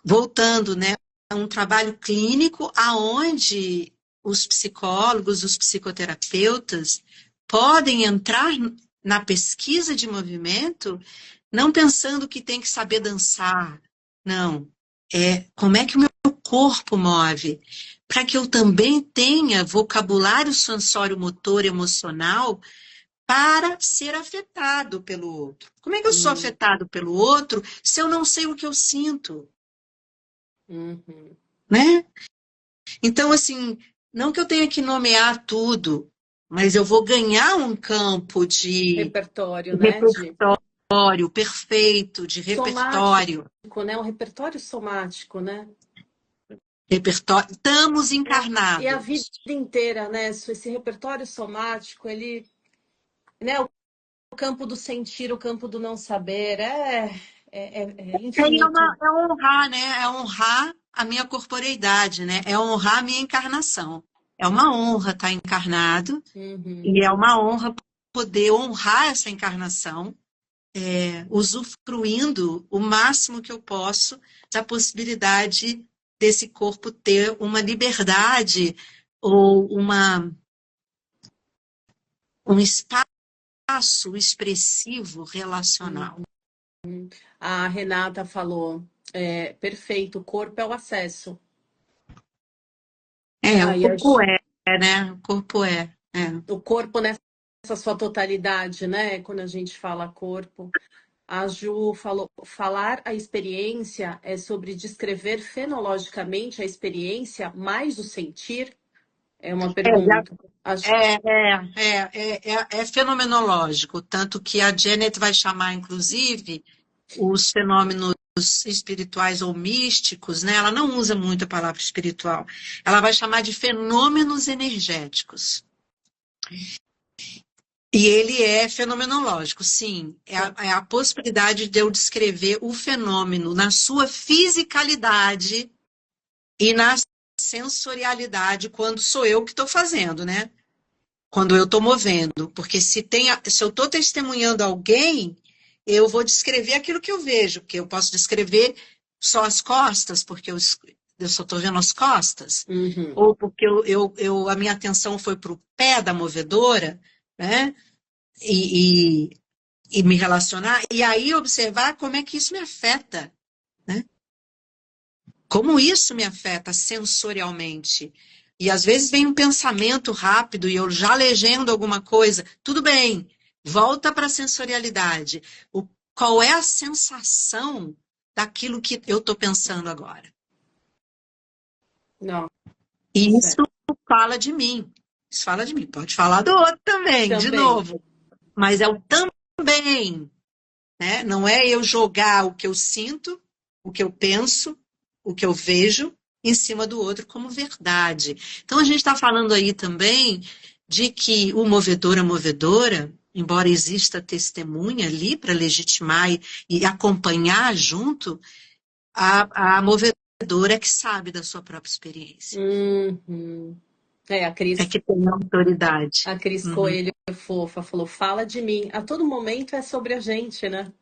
voltando, né? É um trabalho clínico aonde os psicólogos, os psicoterapeutas podem entrar na pesquisa de movimento, não pensando que tem que saber dançar. Não. É como é que o meu corpo move, para que eu também tenha vocabulário sensório, motor, emocional para ser afetado pelo outro. Como é que eu sou afetado pelo outro se eu não sei o que eu sinto, Uhum. né? Então, assim, não que eu tenha que nomear tudo, mas eu vou ganhar um campo de Repertório, né? De repertório perfeito, de somático, repertório. né? Um repertório somático, né? Repertório. Estamos E a vida encarnados. inteira, né? Esse repertório somático, ele, né? O campo do sentir, o campo do não saber, é infinito. É honrar, né? É honrar a minha corporeidade, né? É honrar a minha encarnação. É uma honra estar encarnado Uhum. e é uma honra poder honrar essa encarnação, usufruindo o máximo que eu posso da possibilidade desse corpo ter uma liberdade ou um espaço expressivo relacional. A Renata falou, perfeito, o corpo é o acesso. O Aí corpo né? O corpo é. o corpo nessa sua totalidade, né? Quando a gente fala corpo. A Ju falou, falar a experiência é sobre descrever fenologicamente a experiência mais o sentir? É uma pergunta. Acho É fenomenológico, tanto que a Janet vai chamar, inclusive, os fenômenos espirituais ou místicos, né? Ela não usa muito a palavra espiritual, ela vai chamar de fenômenos energéticos. E ele é fenomenológico, sim. É a possibilidade de eu descrever o fenômeno na sua fisicalidade e na sensorialidade, quando sou eu que estou fazendo, né? Quando eu estou movendo. Porque se eu estou testemunhando alguém, eu vou descrever aquilo que eu vejo, porque eu posso descrever só as costas, porque eu só estou vendo as costas, uhum. ou porque a minha atenção foi para o pé da movedora, né? E, e me relacionar, e aí observar como é que isso me afeta, né? Como isso me afeta sensorialmente. E às vezes vem um pensamento rápido e eu já legendo alguma coisa. Tudo bem, volta para a sensorialidade. Qual é a sensação daquilo que eu estou pensando agora? Não, E isso certo. fala de mim. Isso fala de mim. Pode falar do outro também, de Também. novo. Mas é o também, né? Não é eu jogar o que eu sinto, o que eu penso, o que eu vejo em cima do outro como verdade. Então a gente está falando aí também de que o movedor, a movedora, embora exista testemunha ali para legitimar e acompanhar junto, a movedora é que sabe da sua própria experiência. Uhum. A É Cris, que tem autoridade. a Cris Uhum. Coelho fofa falou, fala de mim. A todo momento é sobre a gente, né?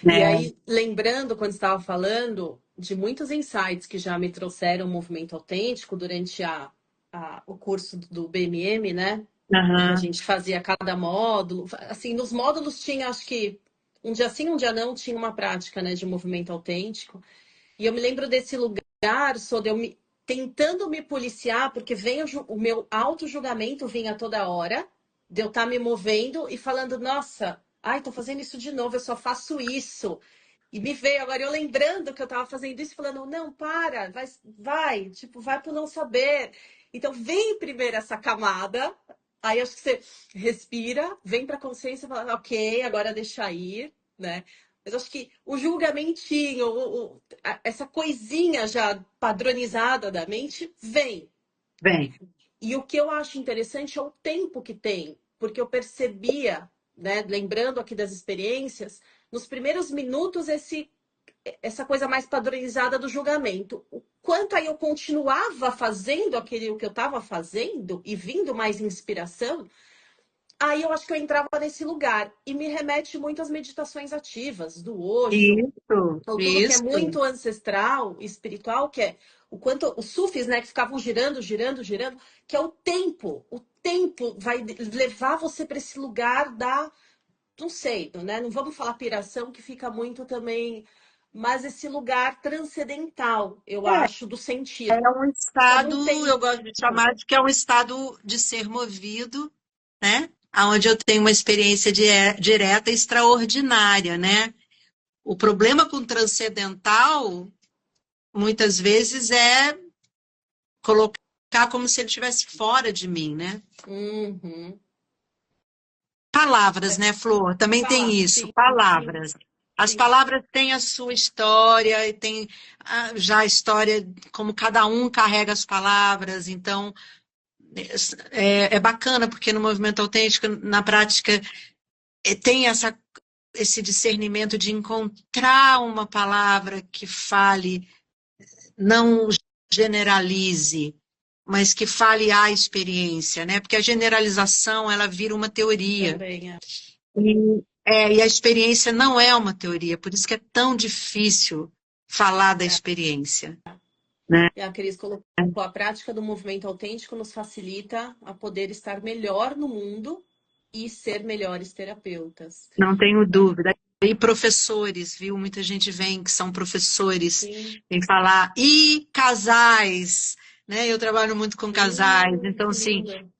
E É. aí, lembrando, quando estava falando, de muitos insights que já me trouxeram o movimento autêntico durante o curso do BMM, né? Que a Uhum. gente fazia cada módulo. Assim, nos módulos tinha, acho que um dia sim, um dia não, tinha uma prática, né, de movimento autêntico. E eu me lembro desse lugar, só de tentando me policiar, porque vem o meu auto-julgamento vinha toda hora, de eu estar me movendo e falando, nossa, ai, tô fazendo isso de novo, eu só faço isso. E me veio agora eu lembrando que eu estava fazendo isso, falando, não, para, vai, tipo, vai pro não saber. Então vem primeiro essa camada, aí acho que você respira, vem pra consciência e fala, ok, agora deixa ir, né? Mas acho que o julgamentinho, essa coisinha já padronizada da mente, vem. Bem, E o que eu acho interessante é o tempo que tem, porque eu percebia, né, lembrando aqui das experiências, nos primeiros minutos essa coisa mais padronizada do julgamento. quanto aí eu continuava fazendo aquele o que eu estava fazendo e vindo mais inspiração, aí eu acho que eu entrava nesse lugar. E me remete muito às meditações ativas, do Osho, Isso, ou tudo que é isso. muito ancestral, espiritual, que é o quanto os sufis, né, que ficavam girando, girando, girando, que é o tempo. O tempo vai levar você para esse lugar da, não sei, né? Não vamos falar piração, que fica muito também, mas esse lugar transcendental, eu É, acho, do sentido. é um Só não estado, tem. eu gosto de chamar de que é um estado de ser movido, né? Onde eu tenho uma experiência direta extraordinária, né? O problema com o transcendental, muitas vezes, é colocar como se ele estivesse fora de mim, né? Uhum. Palavras, né, Flor? Também tem Falar, isso, sim, sim, palavras. As sim. palavras têm a sua história e tem já a história como cada um carrega as palavras. Então, é bacana porque no movimento autêntico, na prática, tem esse discernimento de encontrar uma palavra que fale, não generalize, mas que fale a experiência, né? Porque a generalização, ela vira uma teoria. Também é. E a experiência não é uma teoria, por isso que é tão difícil falar da experiência, né? E a Cris colocou a prática do movimento autêntico nos facilita a poder estar melhor no mundo e ser melhores terapeutas, Não tenho né? dúvida. E professores, viu? Muita gente vem que são professores, Sim. vem falar, e casais, né? Eu trabalho muito com casais, então, Que assim, lindo.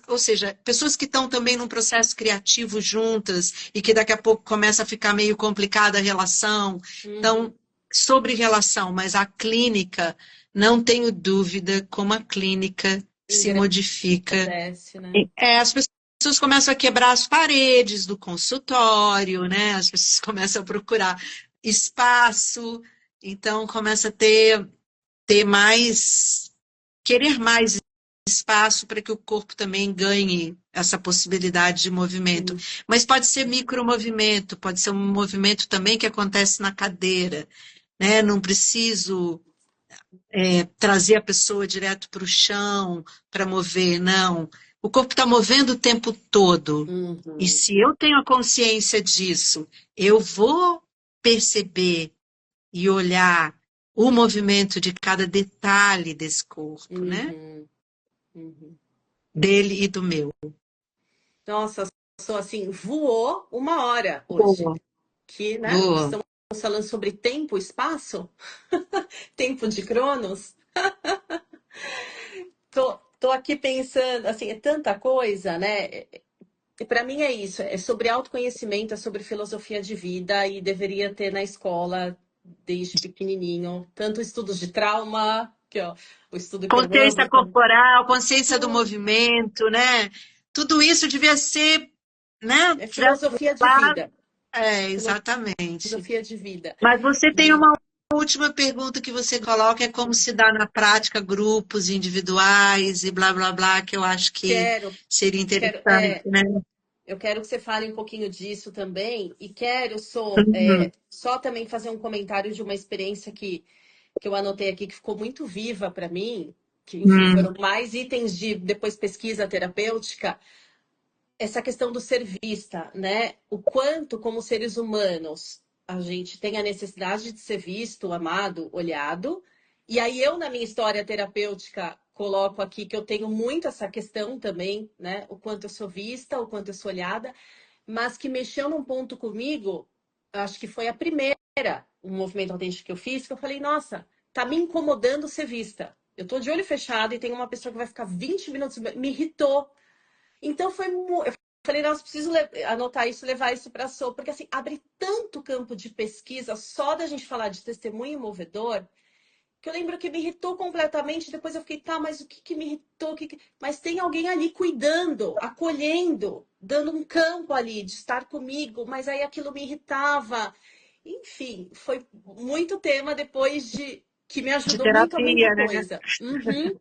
ou seja, pessoas que estão também num processo criativo juntas e que daqui a pouco começa a ficar meio complicada a relação. Uhum. Então, sobre relação, mas a clínica, não tenho dúvida como a clínica se modifica. Engrandece, né? As pessoas começam a quebrar as paredes do consultório, né? As pessoas começam a procurar espaço, então começa a ter mais, querer mais espaço para que o corpo também ganhe essa possibilidade de movimento. Sim. Mas pode ser micromovimento, pode ser um movimento também que acontece na cadeira, né? Não preciso trazer a pessoa direto para o chão para mover, não. O corpo está movendo o tempo todo. E Uhum. se eu tenho a consciência disso, eu vou perceber e olhar o movimento de cada detalhe desse corpo, né? Uhum. Uhum. Dele e do meu. Nossa, sou assim, voou uma hora hoje. Boa, Que, né? boa. Estamos falando sobre tempo, espaço, tempo de Cronos. Tô aqui pensando, assim, é tanta coisa, né? E para mim é isso, é sobre autoconhecimento, é sobre filosofia de vida e deveria ter na escola desde pequenininho, tanto estudos de trauma, que ó, o estudo que eu Consciência amo, corporal, consciência do tudo movimento, né? Tudo isso devia ser, né? é Tivesse filosofia de lá. vida, Exatamente. filosofia de vida. Mas você tem E uma última pergunta que você coloca, é como se dá na prática grupos individuais e blá blá blá, que eu acho que quero, seria quero, interessante, né? eu quero que você fale um pouquinho disso também e quero Uhum, só também fazer um comentário de uma experiência que eu anotei aqui que ficou muito viva para mim, que enfim uhum, foram mais itens de depois pesquisa terapêutica, essa questão do ser vista, né? O quanto como seres humanos a gente tem a necessidade de ser visto, amado, olhado. E aí eu na minha história terapêutica coloco aqui que eu tenho muito essa questão também, né? O quanto eu sou vista, o quanto eu sou olhada, mas que mexeu num ponto comigo, acho que foi a primeira, um movimento autêntico que eu fiz, que eu falei, nossa, tá me incomodando ser vista. Eu tô de olho fechado e tem uma pessoa que vai ficar 20 minutos, me irritou. Então foi, eu falei, nossa, preciso anotar isso, levar isso para a SOA, porque assim, abre tanto campo de pesquisa só da gente falar de testemunho movedor, que eu lembro que me irritou completamente. Depois eu fiquei, tá, mas o que que me irritou? Mas tem alguém ali cuidando, acolhendo, dando um campo ali de estar comigo, mas aí aquilo me irritava. Enfim, foi muito tema depois de que me de ajudou muito a muita terapia, né? coisa. Uhum,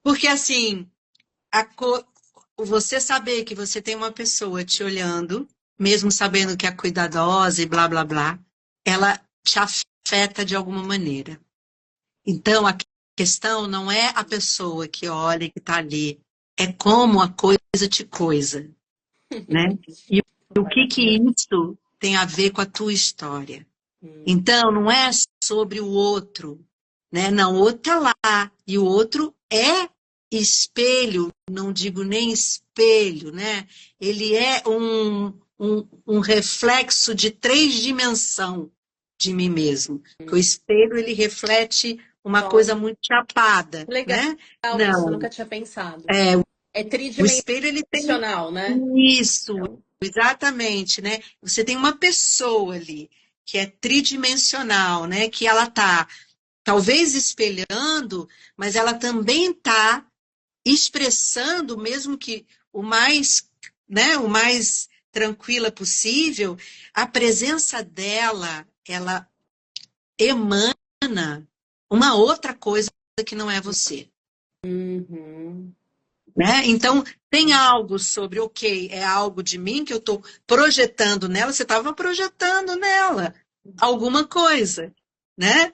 Porque assim, a co- você saber que você tem uma pessoa te olhando, mesmo sabendo que é cuidadosa e blá blá blá, ela te afeta de alguma maneira. Então, a questão não é a pessoa que olha e que está ali, é como a coisa te coisa, né? E o que isso tem a ver com a tua história? Então, não é sobre o outro, né? Não, o outro está lá, e o outro é espelho, não digo nem espelho, né? Ele é um reflexo de 3 dimensões de mim mesmo. Porque o espelho, ele reflete uma Nossa, coisa muito chapada, legal né? isso, eu Não, nunca tinha pensado. é, É o espelho, ele tem tridimensional, né? isso, exatamente, né? Você tem uma pessoa ali que é tridimensional, né? Que ela está talvez espelhando, mas ela também está expressando, mesmo que o mais, né, o mais tranquila possível, a presença dela, ela emana uma outra coisa que não é você. Uhum. Né? Então, tem algo sobre, ok, é algo de mim que eu estou projetando nela, você estava projetando nela alguma coisa, né?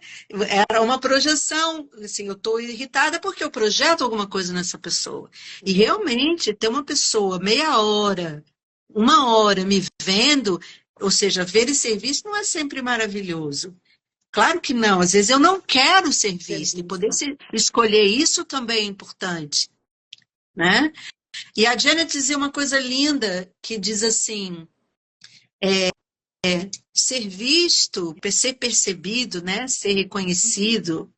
Era uma projeção, assim, eu estou irritada porque eu projeto alguma coisa nessa pessoa. E realmente, ter uma pessoa meia hora, 1 hora me vendo, ou seja, ver e ser visto não é sempre maravilhoso. Claro que não, às vezes eu não quero ser vista, e poder escolher isso também é importante, né? E a Janet dizia uma coisa linda, que diz assim, ser visto, ser percebido, né, ser reconhecido,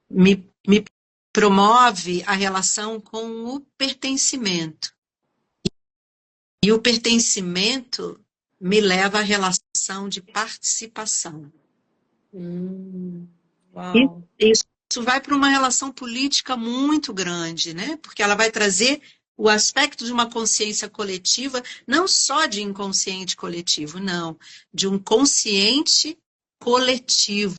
me promove a relação com o pertencimento. E o pertencimento me leva à relação de participação. E Uau. isso vai para uma relação política muito grande, né? Porque ela vai trazer o aspecto de uma consciência coletiva, não só de inconsciente coletivo, não, de um consciente coletivo,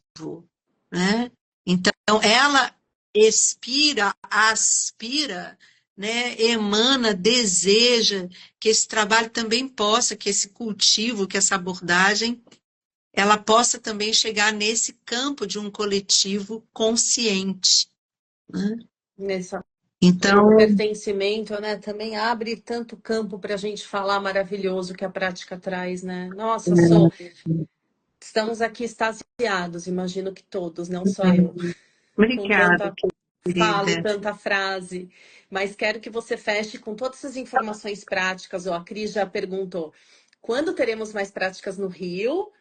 né? Então, ela expira, aspira, né? Emana, deseja que esse trabalho também possa, que esse cultivo, que essa abordagem ela possa também chegar nesse campo de um coletivo consciente, né? Nessa Então, pertencimento, né? Também abre tanto campo para a gente falar maravilhoso que a prática traz, né? Nossa, estamos aqui extasiados, imagino que todos, não só eu, com obrigada, tanta fala e querida. tanta frase. Mas quero que você feche com todas essas informações práticas. Ó, a Cris já perguntou quando teremos mais práticas no Rio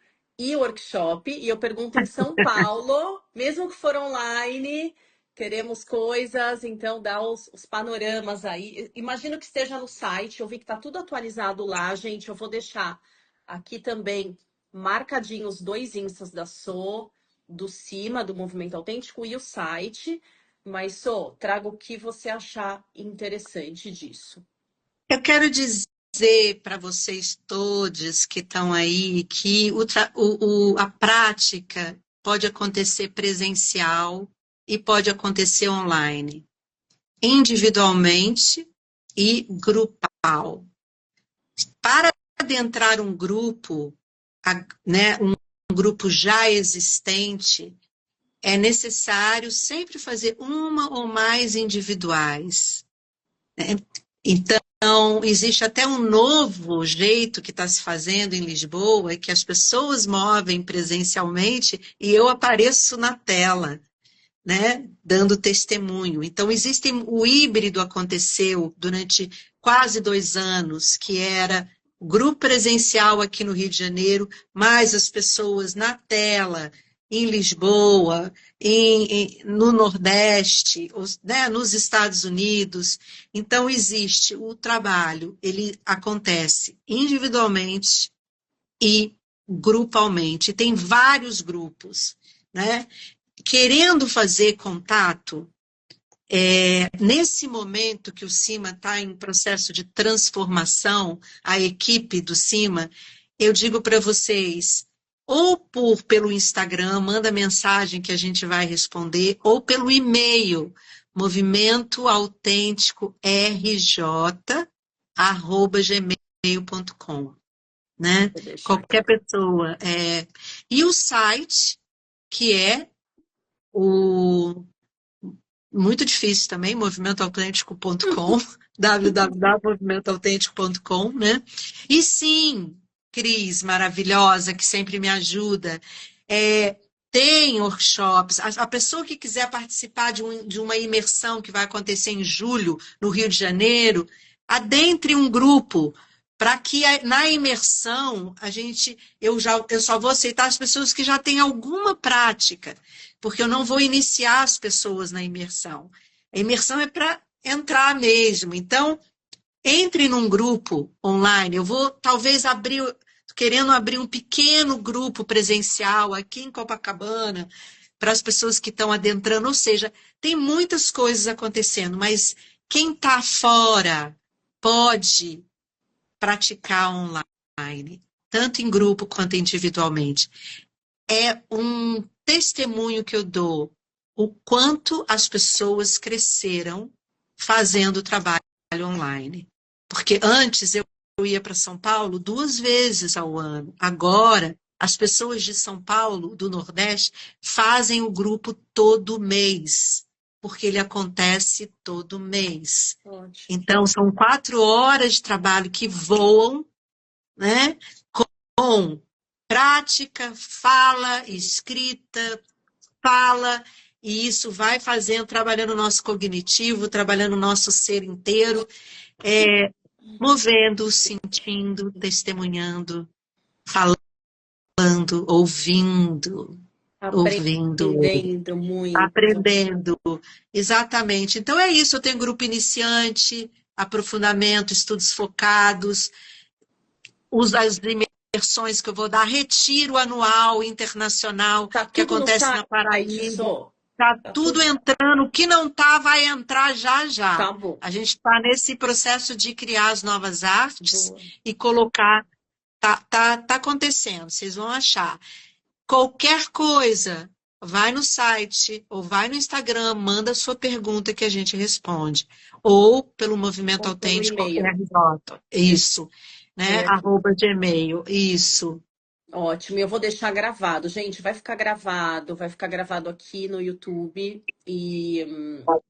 e workshop. E eu pergunto em São Paulo, mesmo que for online, teremos coisas, então dá os panoramas aí. Imagino que esteja no site, eu vi que está tudo atualizado lá, gente. Eu vou deixar aqui também marcadinhos os 2 instas da So, do CIMA, do Movimento Autêntico, e o site. Mas, Sô, traga o que você achar interessante disso. Eu quero dizer para vocês todos que estão aí que a prática pode acontecer presencial e pode acontecer online, individualmente e grupal. Para adentrar um grupo, né, um grupo já existente, é necessário sempre fazer uma ou mais individuais, né? Então, existe até um novo jeito que está se fazendo em Lisboa, que as pessoas movem presencialmente e eu apareço na tela, né, dando testemunho. Então, o híbrido aconteceu durante quase 2 anos, que era o grupo presencial aqui no Rio de Janeiro, mais as pessoas na tela, em Lisboa, no Nordeste, né, nos Estados Unidos. Então, existe o trabalho, ele acontece individualmente e grupalmente. Tem vários grupos, né? Querendo fazer contato, nesse momento que o CIMA está em processo de transformação, a equipe do CIMA, eu digo para vocês, ou pelo Instagram, manda mensagem que a gente vai responder, ou pelo e-mail, movimentoautêntico.rj@gmail.com, né? Vou deixar aqui. Qualquer pessoa. E o site, que é Muito difícil também, movimentoautêntico.com, www.movimentoautêntico.com, né? E sim, Cris, maravilhosa, que sempre me ajuda, tem workshops. A pessoa que quiser participar de uma imersão que vai acontecer em julho, no Rio de Janeiro, adentre um grupo, para que na imersão eu só vou aceitar as pessoas que já têm alguma prática, porque eu não vou iniciar as pessoas na imersão. A imersão é para entrar mesmo. Então, entre num grupo online. Eu vou talvez querendo abrir um pequeno grupo presencial aqui em Copacabana para as pessoas que estão adentrando. Ou seja, tem muitas coisas acontecendo, mas quem está fora pode praticar online, tanto em grupo quanto individualmente. É um testemunho que eu dou o quanto as pessoas cresceram fazendo trabalho online. Porque antes eu ia para São Paulo 2 vezes ao ano. Agora, as pessoas de São Paulo, do Nordeste, fazem o grupo todo mês, porque ele acontece todo mês. Ótimo. Então, são 4 horas de trabalho que voam, né, com prática, fala, escrita, fala, e isso vai fazendo, trabalhando o nosso cognitivo, trabalhando o nosso ser inteiro, movendo, sentindo, testemunhando, falando, ouvindo, Aprendendo muito. aprendendo. Exatamente. Então é isso, eu tenho grupo iniciante, aprofundamento, estudos focados, as imersões que eu vou dar, retiro anual internacional que acontece na Paraíba. Está tudo entrando, o que não está vai entrar já já. Tá bom. A gente está nesse processo de criar as novas artes e colocar. Tá acontecendo, vocês vão achar. Qualquer coisa, vai no site ou vai no Instagram, manda a sua pergunta que a gente responde. Ou pelo Movimento Ou pelo Autêntico e-mail. RJ. Isso. Né? @gmail. Isso. Ótimo, eu vou deixar gravado. Gente, vai ficar gravado aqui no YouTube e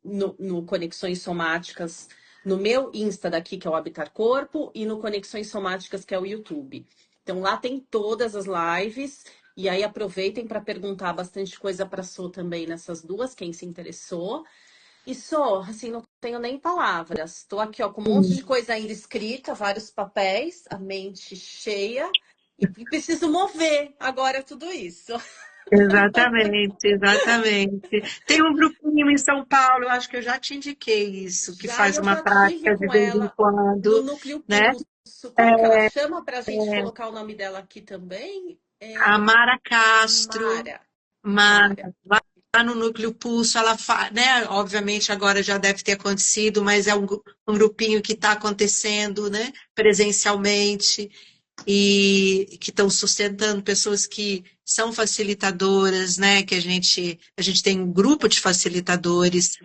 no Conexões Somáticas, no meu Insta daqui, que é o Habitar Corpo, e no Conexões Somáticas, que é o YouTube. Então lá tem todas as lives, e aí aproveitem para perguntar bastante coisa para a Sô também nessas duas, quem se interessou. E Sô, assim, não tenho nem palavras. Estou aqui, ó, com um monte de coisa ainda escrita, vários papéis, a mente cheia. E preciso mover agora tudo isso. Exatamente, exatamente. Tem um grupinho em São Paulo, eu acho que eu já te indiquei isso, que faz uma prática de vez em quando. No Núcleo né? Pulso. Como que ela chama para a gente colocar o nome dela aqui também? A Mara Castro. Mara. Lá no Núcleo Pulso, ela né? Obviamente agora já deve ter acontecido, mas é um grupinho que está acontecendo, né? Presencialmente, e que estão sustentando pessoas que são facilitadoras, né? Que a gente tem um grupo de facilitadores,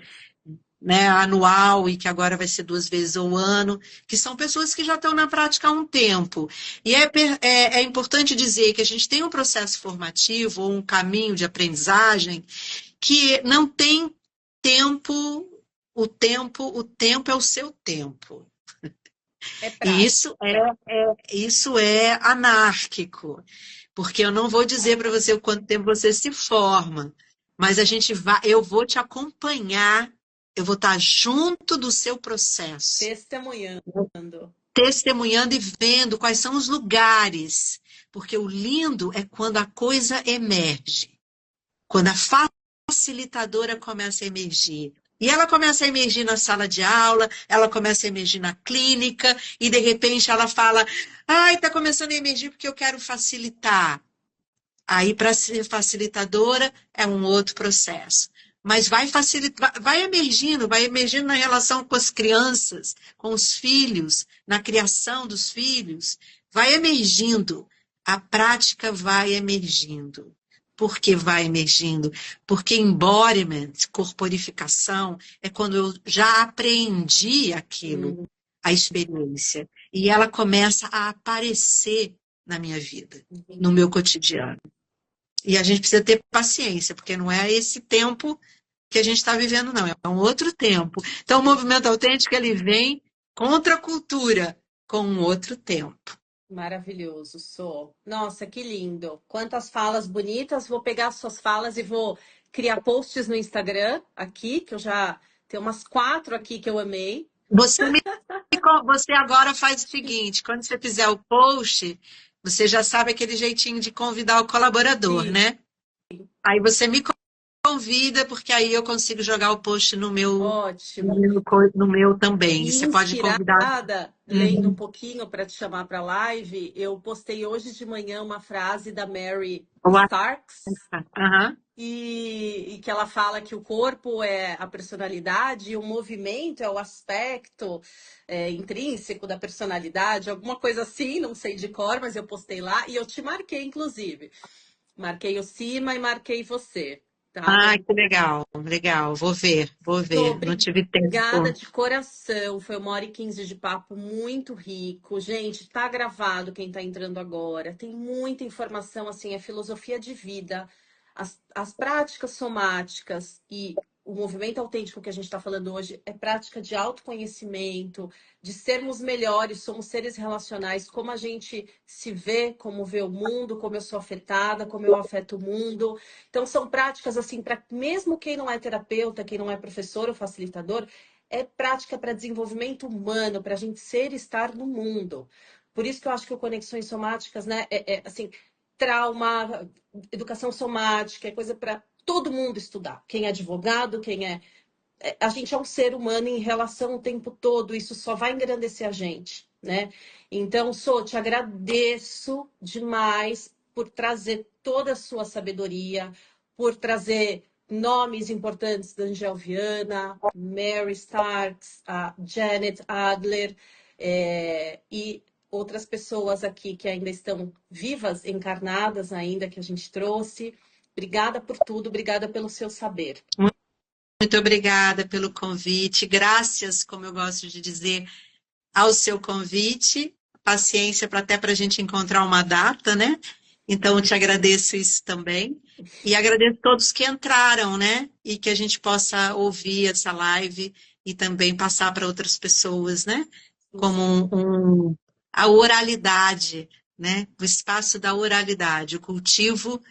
né, anual, e que agora vai ser 2 vezes ao ano, que são pessoas que já estão na prática há um tempo. E é importante dizer que a gente tem um processo formativo, ou um caminho de aprendizagem, que não tem tempo, o tempo é o seu tempo. E isso é anárquico, porque eu não vou dizer para você o quanto tempo você se forma, mas eu vou te acompanhar, eu vou estar junto do seu processo. Testemunhando e vendo quais são os lugares, porque o lindo é quando a coisa emerge, quando a facilitadora começa a emergir. E ela começa a emergir na sala de aula, ela começa a emergir na clínica, e de repente ela fala, está começando a emergir porque eu quero facilitar. Aí, para ser facilitadora, é um outro processo. Mas vai emergindo na relação com as crianças, com os filhos, na criação dos filhos, vai emergindo. A prática vai emergindo. Por que vai emergindo? Porque embodiment, corporificação, é quando eu já aprendi aquilo, a experiência. E ela começa a aparecer na minha vida, no meu cotidiano. E a gente precisa ter paciência, porque não é esse tempo que a gente está vivendo, não. É um outro tempo. Então, o movimento autêntico, ele vem contra a cultura, com um outro tempo. Maravilhoso, sou. Nossa, que lindo. Quantas falas bonitas. Vou pegar as suas falas e vou criar posts no Instagram aqui, que eu já tenho umas 4 aqui que eu amei. Você agora faz o seguinte, quando você fizer o post, você já sabe aquele jeitinho de convidar o colaborador, Sim, né? Aí você me convida, porque aí eu consigo jogar o post no meu, no ótimo. meu, no meu também. E Você pode convidar. inspirada, lendo um Uhum. pouquinho para te chamar para a live, eu postei hoje de manhã uma frase da Mary O Starks, Aham. e que ela fala que o corpo é a personalidade e o movimento é o aspecto intrínseco da personalidade, alguma coisa assim, não sei de cor, mas eu postei lá e eu te marquei, inclusive. Marquei o Cima e marquei você, tá? Ah, que legal, legal. Vou ver, vou Tô, ver. Não tive obrigada tempo. de coração. Foi 1h15 de papo muito rico. Gente, tá gravado quem tá entrando agora. Tem muita informação, assim, é filosofia de vida. As práticas somáticas e o movimento autêntico que a gente está falando hoje é prática de autoconhecimento, de sermos melhores, somos seres relacionais, como a gente se vê, como vê o mundo, como eu sou afetada, como eu afeto o mundo. Então, são práticas assim, para mesmo quem não é terapeuta, quem não é professor ou facilitador, é prática para desenvolvimento humano, para a gente ser e estar no mundo. Por isso que eu acho que o Conexões Somáticas, né, assim, trauma, educação somática, é coisa para todo mundo estudar. Quem é advogado, quem a gente é um ser humano em relação o tempo todo, isso só vai engrandecer a gente, né? Então, Sô, te agradeço demais por trazer toda a sua sabedoria, por trazer nomes importantes da Angel Viana, Mary Starks, a Janet Adler, e outras pessoas aqui que ainda estão vivas, encarnadas ainda, que a gente trouxe. Obrigada por tudo, obrigada pelo seu saber. Muito obrigada pelo convite. Graças, como eu gosto de dizer, ao seu convite. Paciência para até para a gente encontrar uma data, né? Então, eu te agradeço isso também. E agradeço a todos que entraram, né? E que a gente possa ouvir essa live e também passar para outras pessoas, né? Como a oralidade, né? O espaço da oralidade, o cultivo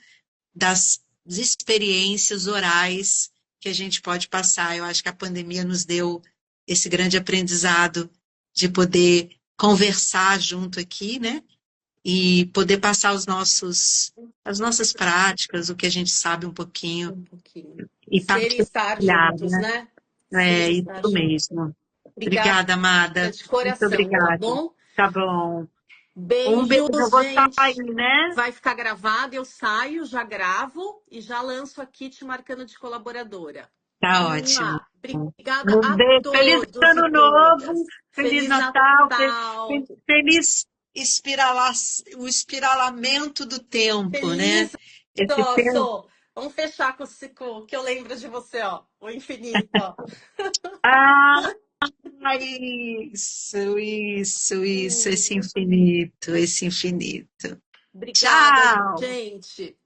das experiências orais que a gente pode passar. Eu acho que a pandemia nos deu esse grande aprendizado de poder conversar junto aqui, né? E poder passar as nossas práticas, o que a gente sabe um pouquinho, Um pouquinho. e Ser e estar partilhar, juntos, né? né? Ser É e estar isso juntos. mesmo. Obrigada Obrigada, amada. de Muito coração, tá obrigada. bom? Tá bom. Um beijo, eu Beijos, vou sair, gente. né? Vai ficar gravado, eu saio, já gravo e já lanço aqui te marcando de colaboradora. Tá ótimo. Obrigada Um a beijo. Feliz todos e Ano Novo, todas. Feliz Feliz Natal, Natal. feliz o espiralamento do tempo, né? Feliz Esse tempo. nosso. Vamos fechar com o ciclo que eu lembro de você, ó. O infinito, ó. Ah, isso, esse infinito, esse infinito. Obrigada, Tchau! gente.